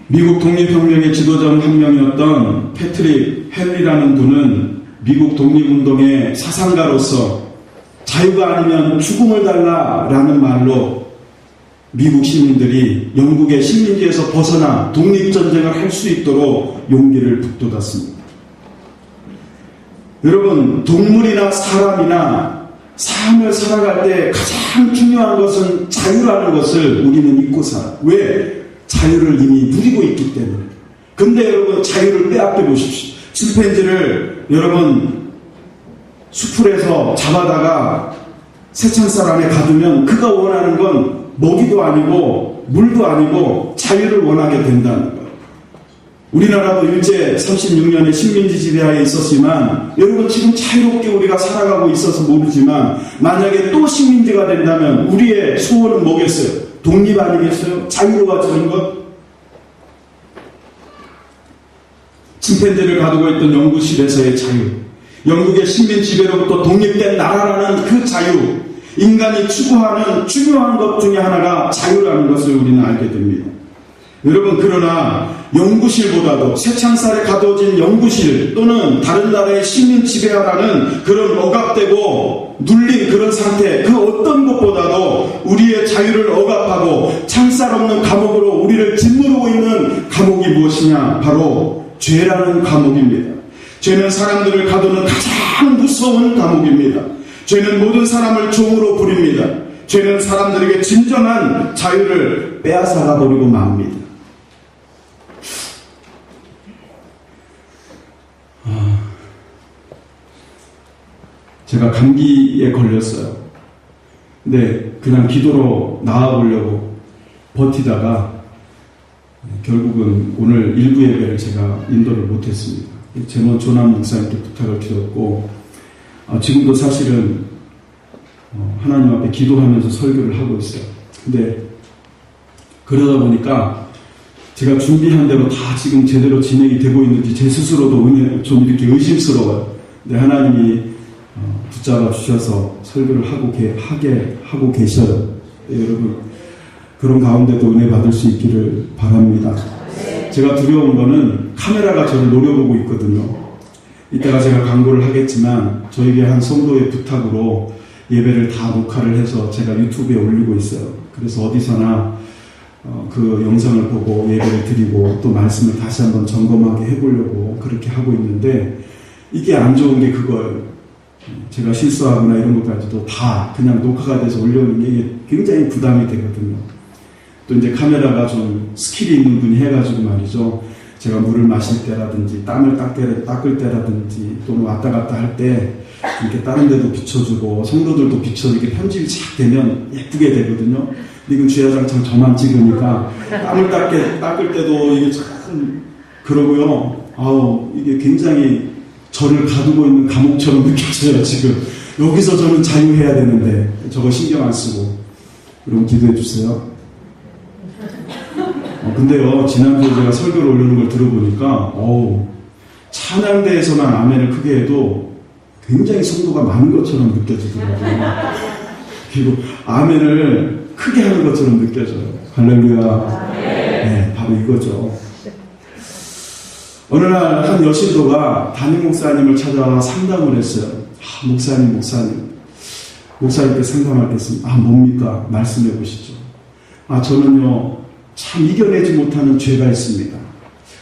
[SPEAKER 1] 미국 독립혁명의 지도자 한 명이었던 패트릭 헨리라는 분은 미국 독립운동의 사상가로서 자유가 아니면 죽음을 달라라는 말로 미국 시민들이 영국의 식민지에서 벗어나 독립전쟁을 할 수 있도록 용기를 북돋았습니다. 여러분, 동물이나 사람이나 삶을 살아갈 때 가장 중요한 것은 자유라는 것을 우리는 잊고 살아요. 왜? 자유를 이미 누리고 있기 때문에. 근데 여러분 자유를 빼앗겨 보십시오. 침팬지를 여러분 수풀에서 잡아다가 새창살 안에 가두면 그가 원하는 건 먹이도 아니고 물도 아니고 자유를 원하게 된다는 거예요. 우리나라도 일제 36년의 식민지 지배하에 있었지만 여러분 지금 자유롭게 우리가 살아가고 있어서 모르지만 만약에 또 식민지가 된다면 우리의 소원은 뭐겠어요? 독립 아니겠어요? 자유로워지는 것? 침팬지를 가두고 있던 연구실에서의 자유, 영국의 식민 지배로부터 독립된 나라라는 그 자유, 인간이 추구하는 중요한 것 중에 하나가 자유라는 것을 우리는 알게 됩니다. 여러분, 그러나 연구실보다도 새창살에 가둬진 연구실 또는 다른 나라의 식민 지배하라는 그런 억압되고 눌린 그런 상태, 그 어떤 것보다도 우리의 자유를 억압하고 창살 없는 감옥으로 우리를 짓누르고 있는 감옥이 무엇이냐? 바로 죄라는 감옥입니다. 죄는 사람들을 가두는 가장 무서운 감옥입니다. 죄는 모든 사람을 종으로 부립니다. 죄는 사람들에게 진정한 자유를 빼앗아가 버리고 맙니다. 제가 감기에 걸렸어요. 근데 그냥 기도로 나아보려고 버티다가 결국은 오늘 일부 예배를 제가 인도를 못했습니다. 제몬 조남 목사님께 부탁을 드렸고 지금도 사실은 하나님 앞에 기도하면서 설교를 하고 있어요. 근데 그러다 보니까 제가 준비한 대로 다 지금 제대로 진행이 되고 있는지 제 스스로도 좀 이렇게 의심스러워요. 근데 하나님이 붙잡아 주셔서 설교를 하게 하고 계셔요. 네, 여러분 그런 가운데도 은혜 받을 수 있기를 바랍니다. 제가 두려운 거는 카메라가 저를 노려보고 있거든요. 이따가 제가 광고를 하겠지만 저에게 한 성도의 부탁으로 예배를 다 녹화를 해서 제가 유튜브에 올리고 있어요. 그래서 어디서나 그 영상을 보고 예배를 드리고 또 말씀을 다시 한번 점검하게 해보려고 그렇게 하고 있는데 이게 안 좋은 게 그거예요. 제가 실수하거나 이런 것까지도 다 그냥 녹화가 돼서 올려오는 게 굉장히 부담이 되거든요. 또 이제 카메라가 좀 스킬이 있는 분이 해가지고 말이죠. 제가 물을 마실 때라든지 땀을 닦을 때라든지 또는 왔다 갔다 할 때 이렇게 다른 데도 비춰주고 성도들도 비춰주게 편집이 잘 되면 예쁘게 되거든요. 근데 이건 주야장창 저만 찍으니까 땀을 닦을 때도 이게 참 그러고요. 이게 굉장히 저를 가두고 있는 감옥처럼 느껴져요. 지금 여기서 저는 자유해야 되는데 저거 신경 안 쓰고 여러분 기도해 주세요. 근데요, 지난주에 제가 설교를 올리는 걸 들어보니까, 찬양대에서만 아멘을 크게 해도 굉장히 성도가 많은 것처럼 느껴지더라고요. 그리고 아멘을 크게 하는 것처럼 느껴져요. 할렐루야. 네, 바로 이거죠. 어느 날 한 여신도가 담임 목사님을 찾아와 상담을 했어요. 목사님께 상담할 때 있으면, 뭡니까? 말씀해 보시죠. 저는요, 참 이겨내지 못하는 죄가 있습니다.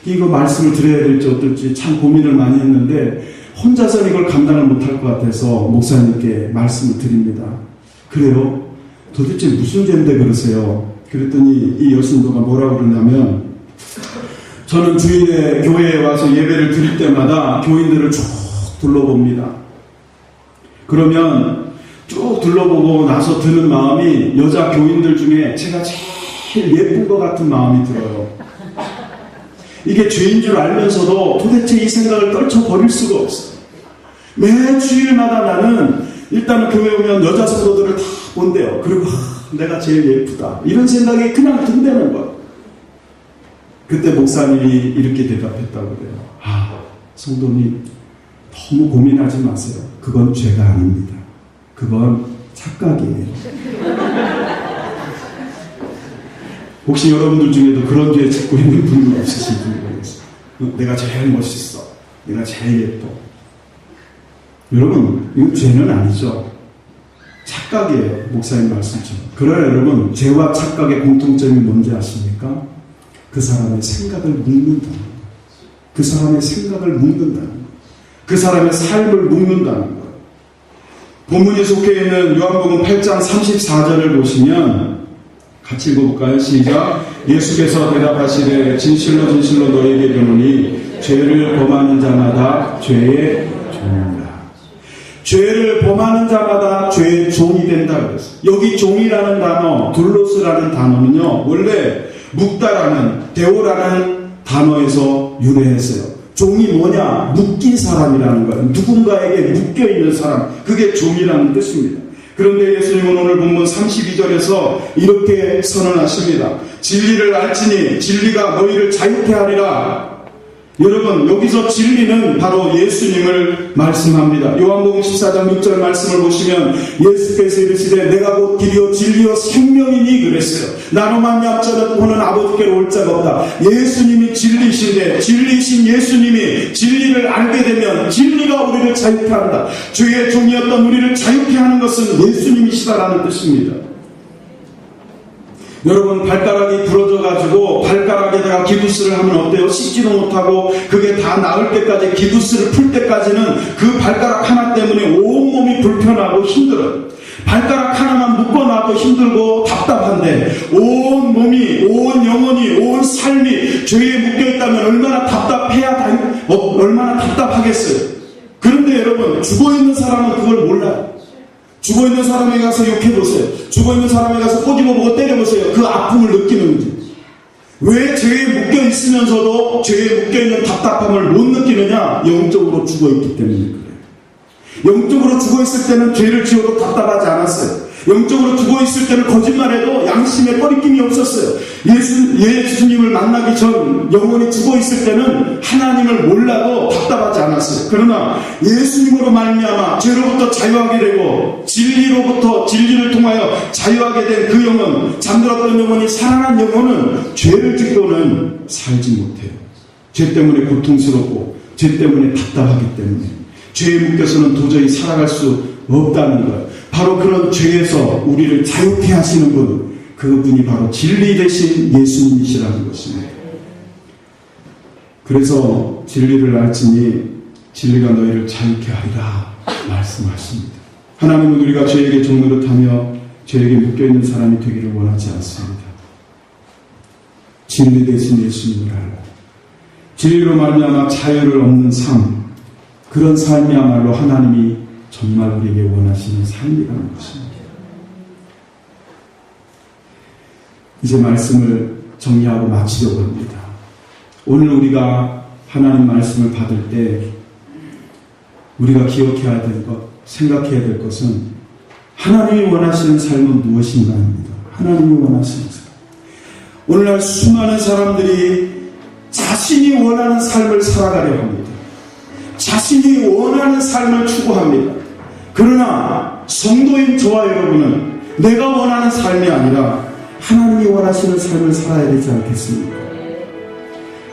[SPEAKER 1] 이거 말씀을 드려야 될지 어떨지 참 고민을 많이 했는데 혼자서는 이걸 감당을 못할 것 같아서 목사님께 말씀을 드립니다. 그래요? 도대체 무슨 죄인데 그러세요? 그랬더니 이 여신도가 뭐라고 그러냐면 저는 주일에 교회에 와서 예배를 드릴 때마다 교인들을 쭉 둘러봅니다. 그러면 쭉 둘러보고 나서 드는 마음이 여자 교인들 중에 제가 제일 예쁜 것 같은 마음이 들어요. 이게 죄인 줄 알면서도 도대체 이 생각을 떨쳐버릴 수가 없어요. 매 주일마다 나는 일단은 교회 오면 여자 성도들을 다 본대요. 그리고 내가 제일 예쁘다. 이런 생각이 그냥 든다는 거예요. 그때 목사님이 이렇게 대답했다고 그래요. 성도님 너무 고민하지 마세요. 그건 죄가 아닙니다. 그건 착각이에요. 혹시 여러분들 중에도 그런 죄 짓고 있는 분은 없으신지 모르겠어요. 내가 제일 멋있어. 내가 제일 예뻐. 여러분, 이건 죄는 아니죠. 착각이에요. 목사님 말씀처럼. 그러나 여러분, 죄와 착각의 공통점이 뭔지 아십니까? 그 사람의 생각을 묵는다는 거예요. 그 사람의 생각을 묵는다는 거예요. 그 사람의 삶을 묵는다는 거예요. 본문에 속해 있는 요한복음 8장 34절을 보시면 같이 읽어볼까요? 시작. 예수께서 대답하시되 진실로 진실로 너희에게 이르노니 죄를 범하는 자마다 죄의 종이라. 죄를 범하는 자마다 죄의 종이 된다 그랬어요. 여기 종이라는 단어, 둘로스라는 단어는요, 원래 묵다라는, 데오라는 단어에서 유래했어요. 종이 뭐냐? 묶인 사람이라는 거예요. 누군가에게 묶여있는 사람. 그게 종이라는 뜻입니다. 그런데 예수님은 오늘 본문 32절에서 이렇게 선언하십니다. 진리를 알지니 진리가 너희를 자유케 하리라. 여러분, 여기서 진리는 바로 예수님을 말씀합니다. 요한복음 14장 6절 말씀을 보시면 예수께서 이르시되 내가 곧 길이요 진리요 생명이니 그랬어요. 나로 말미암자는 아버지께로 올 자가 없다. 예수님이 진리신데 진리신 예수님이 진리를 알게 되면 진리가 우리를 자유케 한다. 죄의 종이었던 우리를 자유케 하는 것은 예수님이시다라는 뜻입니다. 여러분, 발가락이 부러져가지고 발가락에다가 기부스를 하면 어때요? 씻지도 못하고 그게 다 나을 때까지, 기부스를 풀 때까지는 그 발가락 하나 때문에 온몸이 불편하고 힘들어요. 발가락 하나만 묶어놔도 힘들고 답답한데 온 몸이, 온 영혼이, 온 삶이 죄에 묶여있다면 얼마나 얼마나 답답하겠어요. 그런데 여러분, 죽어있는 사람은 그걸 몰라요. 죽어있는 사람에 가서 욕해보세요. 죽어있는 사람에 가서 꼬집어보고 때려보세요. 그 아픔을 느끼는지. 왜 죄에 묶여있으면서도 죄에 묶여있는 답답함을 못 느끼느냐? 영적으로 죽어있기 때문에 그래요. 영적으로 죽어있을 때는 죄를 지어도 답답하지 않았어요. 영적으로 죽어있을 때는 거짓말해도 양심에 꺼리낌이 없었어요. 예수님을 만나기 전 영혼이 죽어있을 때는 하나님을 몰라도 답답하지 않았어요. 그러나 예수님으로 말미암아 죄로부터 자유하게 되고 진리를 통하여 자유하게 된 그 영혼, 잠들었던 영혼이 살아난 영혼은 죄를 짓고는 살지 못해요. 죄 때문에 고통스럽고 죄 때문에 답답하기 때문에 죄에 묶여서는 도저히 살아갈 수 없다는 것. 바로 그런 죄에서 우리를 자유케 하시는 분, 그분이 바로 진리 되신 예수님이시라는 것입니다. 그래서 진리를 알지니 진리가 너희를 자유케 하리라 말씀하십니다. 하나님은 우리가 죄에게 종노릇하며 죄에게 묶여있는 사람이 되기를 원하지 않습니다. 진리 되신 예수님을 알고 진리로 말미암아 자유를 얻는 삶, 그런 삶이야말로 하나님이 정말 우리에게 원하시는 삶이라는 것입니다. 이제 말씀을 정리하고 마치려고 합니다. 오늘 우리가 하나님 말씀을 받을 때 우리가 기억해야 될 것, 생각해야 될 것은 하나님이 원하시는 삶은 무엇인가입니다. 하나님이 원하시는 삶. 오늘날 수많은 사람들이 자신이 원하는 삶을 살아가려 합니다. 자신이 원하는 삶을 추구합니다. 그러나 성도인 저와 여러분은 내가 원하는 삶이 아니라 하나님이 원하시는 삶을 살아야 되지 않겠습니까?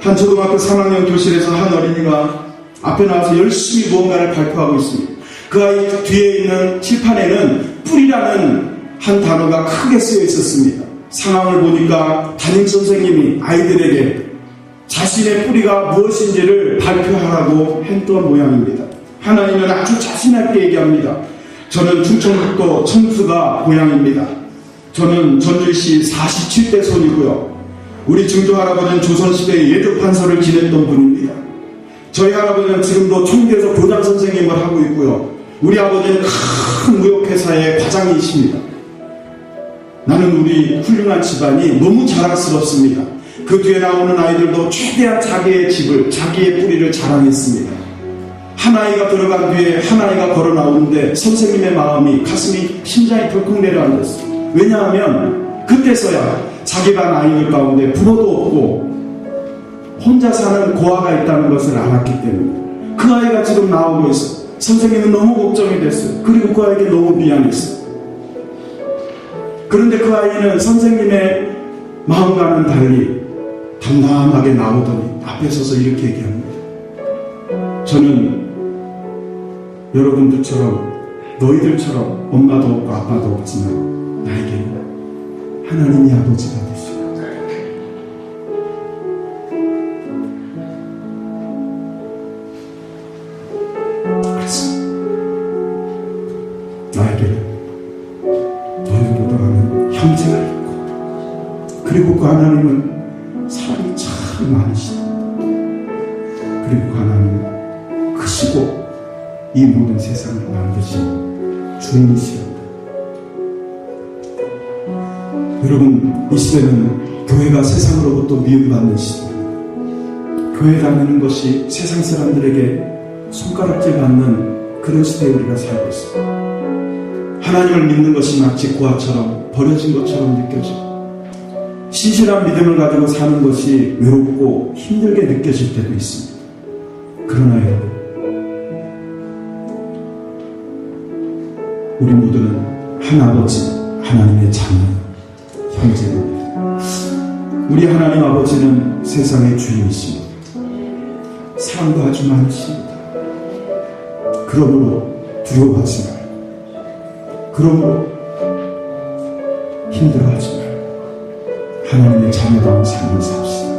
[SPEAKER 1] 한 초등학교 3학년 교실에서 한 어린이가 앞에 나와서 열심히 무언가를 발표하고 있습니다. 그 아이 뒤에 있는 칠판에는 뿌리라는 한 단어가 크게 쓰여 있었습니다. 상황을 보니까 담임선생님이 아이들에게 자신의 뿌리가 무엇인지를 발표하라고 했던 모양입니다. 하나님은 아주 자신있게 얘기합니다. 저는 충청북도 청주가 고향입니다. 저는 전주시 47대 손이고요. 우리 증조 할아버지는 조선시대에 예조판서를 지냈던 분입니다. 저희 할아버지는 지금도 청주에서 교장 선생님을 하고 있고요. 우리 아버지는 큰 무역회사의 과장이십니다. 나는 우리 훌륭한 집안이 너무 자랑스럽습니다. 그 뒤에 나오는 아이들도 최대한 자기의 집을, 자기의 뿌리를 자랑했습니다. 한 아이가 들어간 뒤에 한 아이가 걸어 나오는데 선생님의 마음이, 가슴이, 심장이 덜컥 내려앉았어요. 왜냐하면 그때서야 자기 반 아이들 가운데 부모도 없고 혼자 사는 고아가 있다는 것을 알았기 때문에 그 아이가 지금 나오고 있어요. 선생님은 너무 걱정이 됐어요. 그리고 그 아이에게 너무 미안했어요. 그런데 그 아이는 선생님의 마음과는 달리 담담하게 나오더니 앞에 서서 이렇게 얘기합니다. 저는 여러분들처럼, 너희들처럼 엄마도 없고 아빠도 없지만 나에게는 하나님이 아버지가 되시고 그래서 나에게는 너희보다 많은 형제가 있고 그리고 그 하나님은 사랑이 참 많으시다. 그리고 그 하나님은 크시고 이 모든 세상을 만드신 주인이시옵니다. 여러분, 이 시대는 교회가 세상으로부터 미움받는 시대, 교회 다니는 것이 세상 사람들에게 손가락질 받는 그런 시대에 우리가 살고 있습니다. 하나님을 믿는 것이 마치 고아처럼 버려진 것처럼 느껴지고, 신실한 믿음을 가지고 사는 것이 외롭고 힘들게 느껴질 때도 있습니다. 그러나 여러분, 우리 모두는 한 아버지 하나님의 자녀 형제입니다. 우리 하나님 아버지는 세상의 주인이십니다. 사랑도 아주 많으십니다. 그러므로 두려워하지 말고, 그러므로 힘들어하지 말고 하나님의 자녀다운 삶을 삽시다.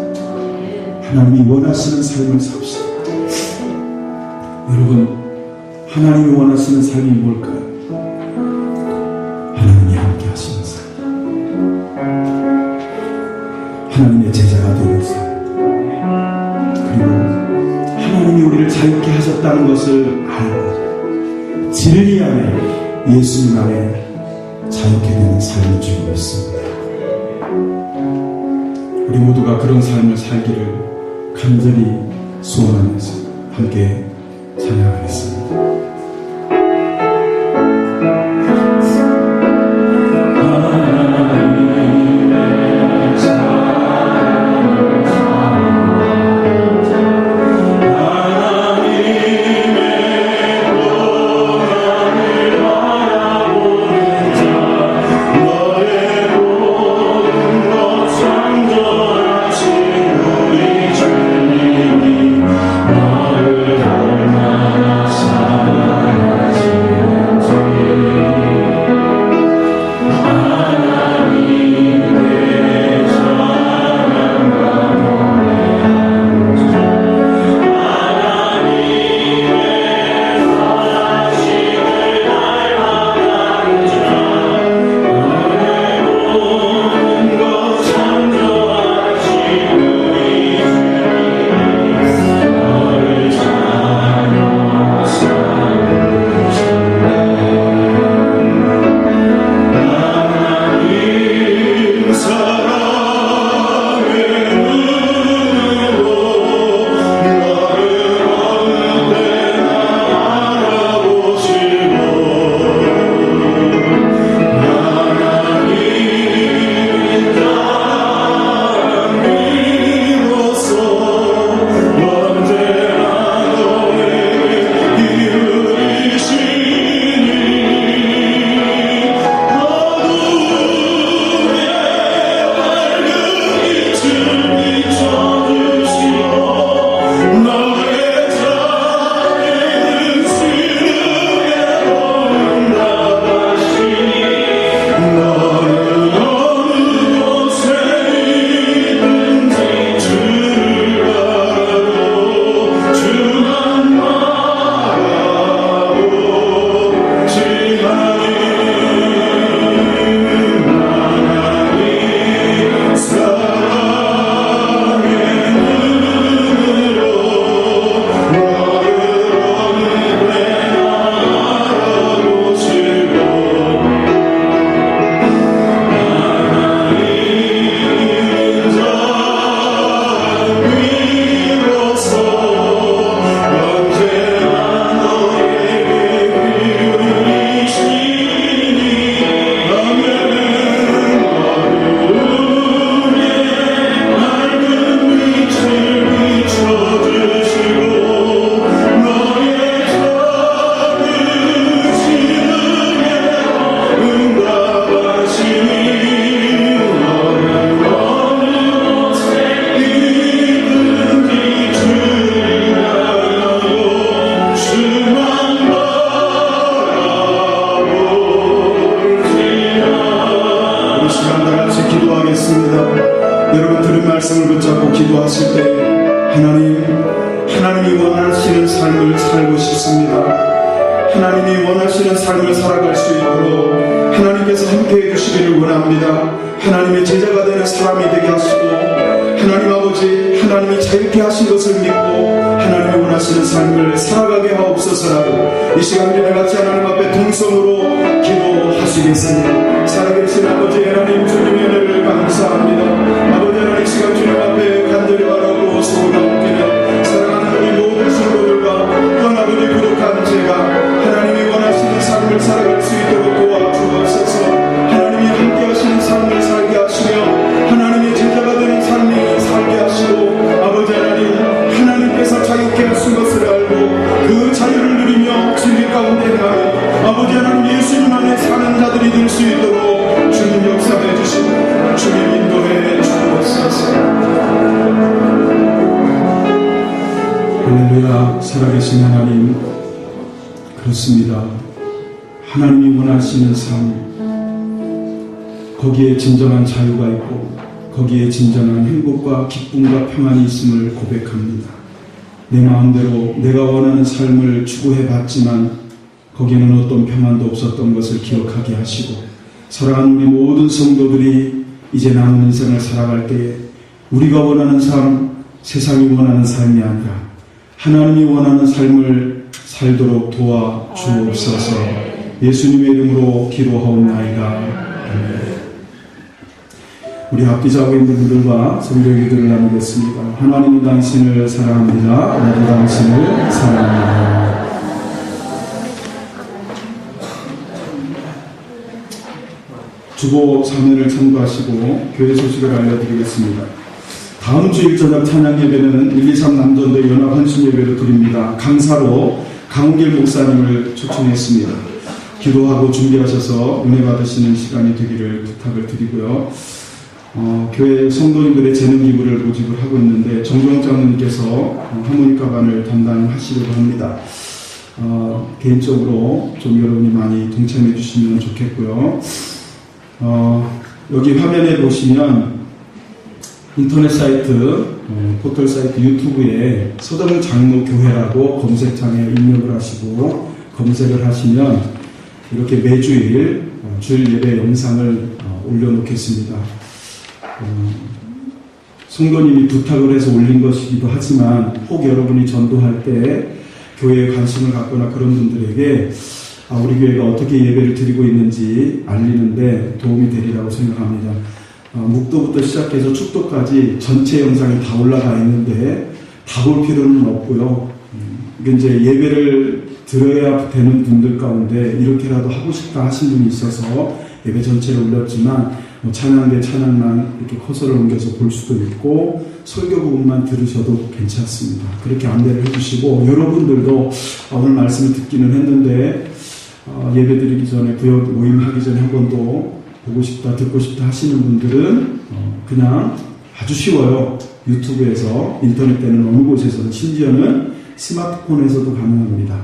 [SPEAKER 1] 하나님이 원하시는 삶을 삽시다. 여러분, 하나님이 원하시는 삶이 뭘까요? 하나님이 함께 하시는 삶, 하나님의 제자가 되는 삶, 그리고 하나님이 우리를 자유케 하셨다는 것을 알고 진리 안에, 예수님 안에 자유케 되는 삶을 주고 있습니다. 우리 모두가 그런 삶을 살기를 간절히 소원하면서 함께 찬양하겠습니다. 여러분 들은 말씀을 붙잡고 기도하실 때 하나님이 원하시는 삶을 살고 싶습니다. 하나님이 원하시는 삶을 살아갈 수 있도록 하나님께서 함께해 주시기를 원합니다. 하나님의 제자가 되는 사람이 되게 하시고 하나님 아버지 하나님이 자유케 하신 것을 믿고 하나님이 원하시는 삶을 살아가게 하옵소서라고 이 시간 우리 같이 하나님 앞에 동성으로 기도하시겠습니다. 살아계신 아버지 하나님 주님의 은혜를 감사합니다. 아버지 하나님 이 시간 주님 앞에 간절히 바라고 소원하옵기를 사랑하는 우리 모든 성도들과 또한 아버지 부족한 제가 하나님이 원하시는 삶을 살아갈 수 있도록 도와주옵소서. 하나님이 함께 하시는 삶을 살게 하시며 하나님의 제자가 되는 삶을 살게 하시고 아버지 하나님 하나님께서 자유케 하신 것을 알고 그 자유를 누리며 진리 가운데 행하는 아버지 하나님 예수님 안에 사는 자들이 될 수 있도록 주님 역사해 주시고 주님 인도해 주옵소서. 할렐루야. 살아계신 하나님, 그렇습니다. 하나님이 원하시는 삶, 거기에 진정한 자유가 있고 거기에 진정한 행복과 기쁨과 평안이 있음을 고백합니다. 내 마음대로 내가 원하는 삶을 추구해봤지만 거기에는 어떤 평안도 없었던 것을 기억하게 하시고 사랑하는 우리 모든 성도들이 이제 남은 인생을 살아갈 때에 우리가 원하는 삶, 세상이 원하는 삶이 아니라 하나님이 원하는 삶을 살도록 도와주옵소서. 예수님의 이름으로 기도하옵나이다. 우리 앞뒤자고 있는 분들과 성경 기도를 나누겠습니다. 하나님은 당신을 사랑합니다. 나도 당신을 사랑합니다. 주보 사면을 참고하시고 교회 소식을 알려드리겠습니다. 다음 주일 저녁 찬양 예배는 123 남전도 연합 헌신 예배로 드립니다. 강사로 강훈길 목사님을 초청했습니다. 기도하고 준비하셔서 은혜 받으시는 시간이 되기를 부탁을 드리고요. 교회 성도님들의 재능 기부를 모집을 하고 있는데 정종 장로님께서 하모니카반을 담당하시려고 합니다. 개인적으로 좀 여러분이 많이 동참해 주시면 좋겠고요. 여기 화면에 보시면 인터넷 사이트, 포털 사이트 유튜브에 서대문 장로교회라고 검색창에 입력을 하시고 검색을 하시면 이렇게 매주일 주일 예배 영상을 올려놓겠습니다. 성도님이 부탁을 해서 올린 것이기도 하지만 혹 여러분이 전도할 때 교회에 관심을 갖거나 그런 분들에게 우리 교회가 어떻게 예배를 드리고 있는지 알리는데 도움이 되리라고 생각합니다. 묵도부터 시작해서 축도까지 전체 영상이 다 올라가 있는데 다 볼 필요는 없고요. 이게 이제 예배를 들어야 되는 분들 가운데 이렇게라도 하고 싶다 하신 분이 있어서 예배 전체를 올렸지만 찬양대 찬양만 이렇게 커서를 옮겨서 볼 수도 있고 설교 부분만 들으셔도 괜찮습니다. 그렇게 안내를 해주시고 여러분들도 오늘 말씀을 듣기는 했는데 예배 드리기 전에 구역 모임하기 전에 한 번 더 보고 싶다 듣고 싶다 하시는 분들은 그냥 아주 쉬워요. 유튜브에서 인터넷 되는 어느 곳에서는 심지어는 스마트폰에서도 가능합니다.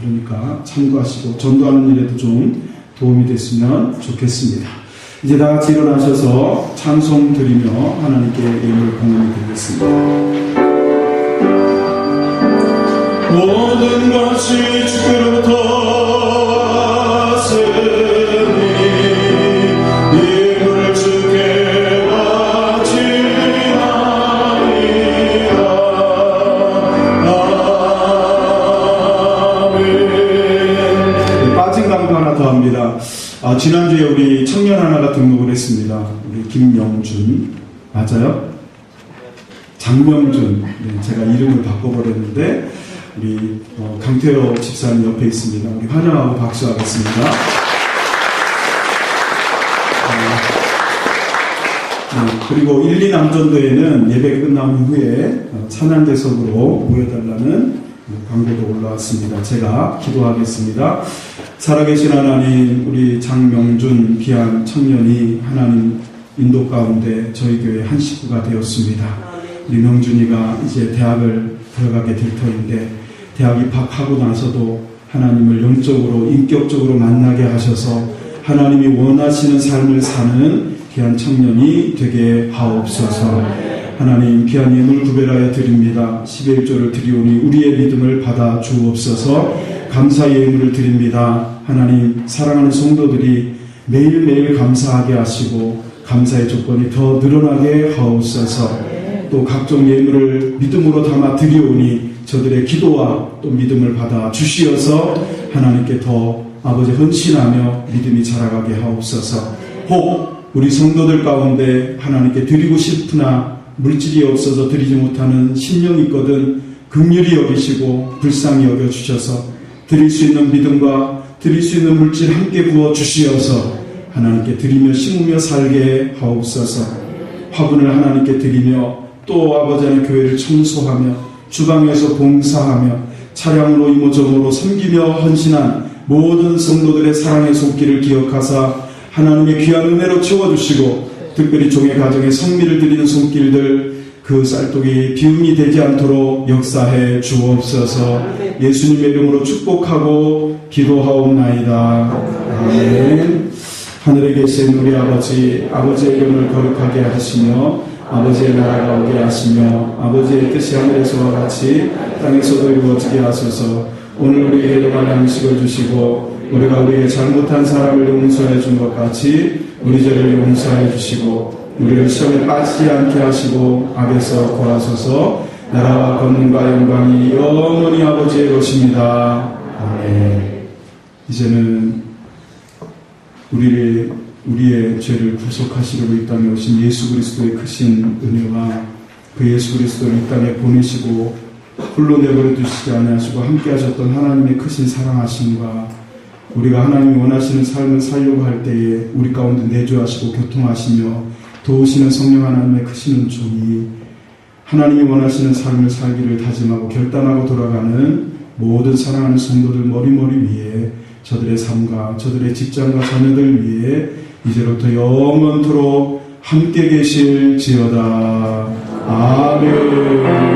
[SPEAKER 1] 그러니까 참고하시고 전도하는 일에도 좀 도움이 됐으면 좋겠습니다. 이제 다 같이 일어나셔서 찬송 드리며 하나님께 예물 공헌이 되겠습니다. 모든 것이 주께로부터 왔으니 힘을 주께 바치나이다. 아멘. 빠진 강도 하나 더 합니다. 지난주에 우리 청년 하나가 등록을 했습니다. 우리 김영준 맞아요? 장명준. 네, 제가 이름을 바꿔버렸는데 우리 강태호 집사님 옆에 있습니다. 우리 환영하고 박수하겠습니다. 그리고 1, 2 남전도에는 예배 끝난 후에 찬양대석으로 모여달라는 광고도 올라왔습니다. 제가 기도하겠습니다. 살아계신 하나님, 우리 장명준 귀한 청년이 하나님 인도 가운데 저희 교회 한 식구가 되었습니다. 우리 명준이가 이제 대학을 들어가게 될 터인데 대학 입학하고 나서도 하나님을 영적으로 인격적으로 만나게 하셔서 하나님이 원하시는 삶을 사는 귀한 청년이 되게 하옵소서. 하나님 귀한 예물 구별하여 드립니다. 11조를 드리오니 우리의 믿음을 받아 주옵소서. 감사의 예물을 드립니다. 하나님, 사랑하는 성도들이 매일매일 감사하게 하시고 감사의 조건이 더 늘어나게 하옵소서. 또 각종 예물을 믿음으로 담아 드리오니 저들의 기도와 또 믿음을 받아 주시어서 하나님께 더 아버지 헌신하며 믿음이 자라가게 하옵소서. 혹 우리 성도들 가운데 하나님께 드리고 싶으나 물질이 없어서 드리지 못하는 심령이 있거든 긍휼히 여기시고 불쌍히 여겨주셔서 드릴 수 있는 믿음과 드릴 수 있는 물질 함께 부어 주시어서 하나님께 드리며 심으며 살게 하옵소서. 화분을 하나님께 드리며 또 아버지 하나님 교회를 청소하며 주방에서 봉사하며 차량으로 이모저모로 섬기며 헌신한 모든 성도들의 사랑의 손길을 기억하사 하나님의 귀한 은혜로 채워주시고 특별히 종의 가정에 성미를 드리는 손길들 그 쌀독이 비움이 되지 않도록 역사해 주옵소서. 예수님의 이름으로 축복하고 기도하옵나이다. 아멘. 하늘에 계신 우리 아버지, 아버지의 이름을 거룩하게 하시며 아버지의 나라가 오게 하시며 아버지의 뜻이 하늘에서와 같이 땅에서도 이루어지게 하소서. 오늘 우리에게 일용할 양식을 주시고 우리가 우리의 잘못한 사람을 용서해 준 것 같이 우리 죄를 용서해 주시고 우리를 시험에 빠지지 않게 하시고 악에서 구하소서. 나라와 권능과 영광이 영원히 아버지의 것입니다. 아멘. 이제는 우리의 죄를 구속하시려고 이 땅에 오신 예수 그리스도의 크신 은혜와 그 예수 그리스도를 이 땅에 보내시고 홀로 내버려 두시지 아니하시고 함께 하셨던 하나님의 크신 사랑하심과 우리가 하나님이 원하시는 삶을 살려고 할 때에 우리 가운데 내주하시고 교통하시며 도우시는 성령 하나님의 크신 은총이 하나님이 원하시는 삶을 살기를 다짐하고 결단하고 돌아가는 모든 사랑하는 성도들 머리머리 위에 저들의 삶과 저들의 직장과 자녀들 위해 이제부터 영원토록 함께 계실지어다. 아멘.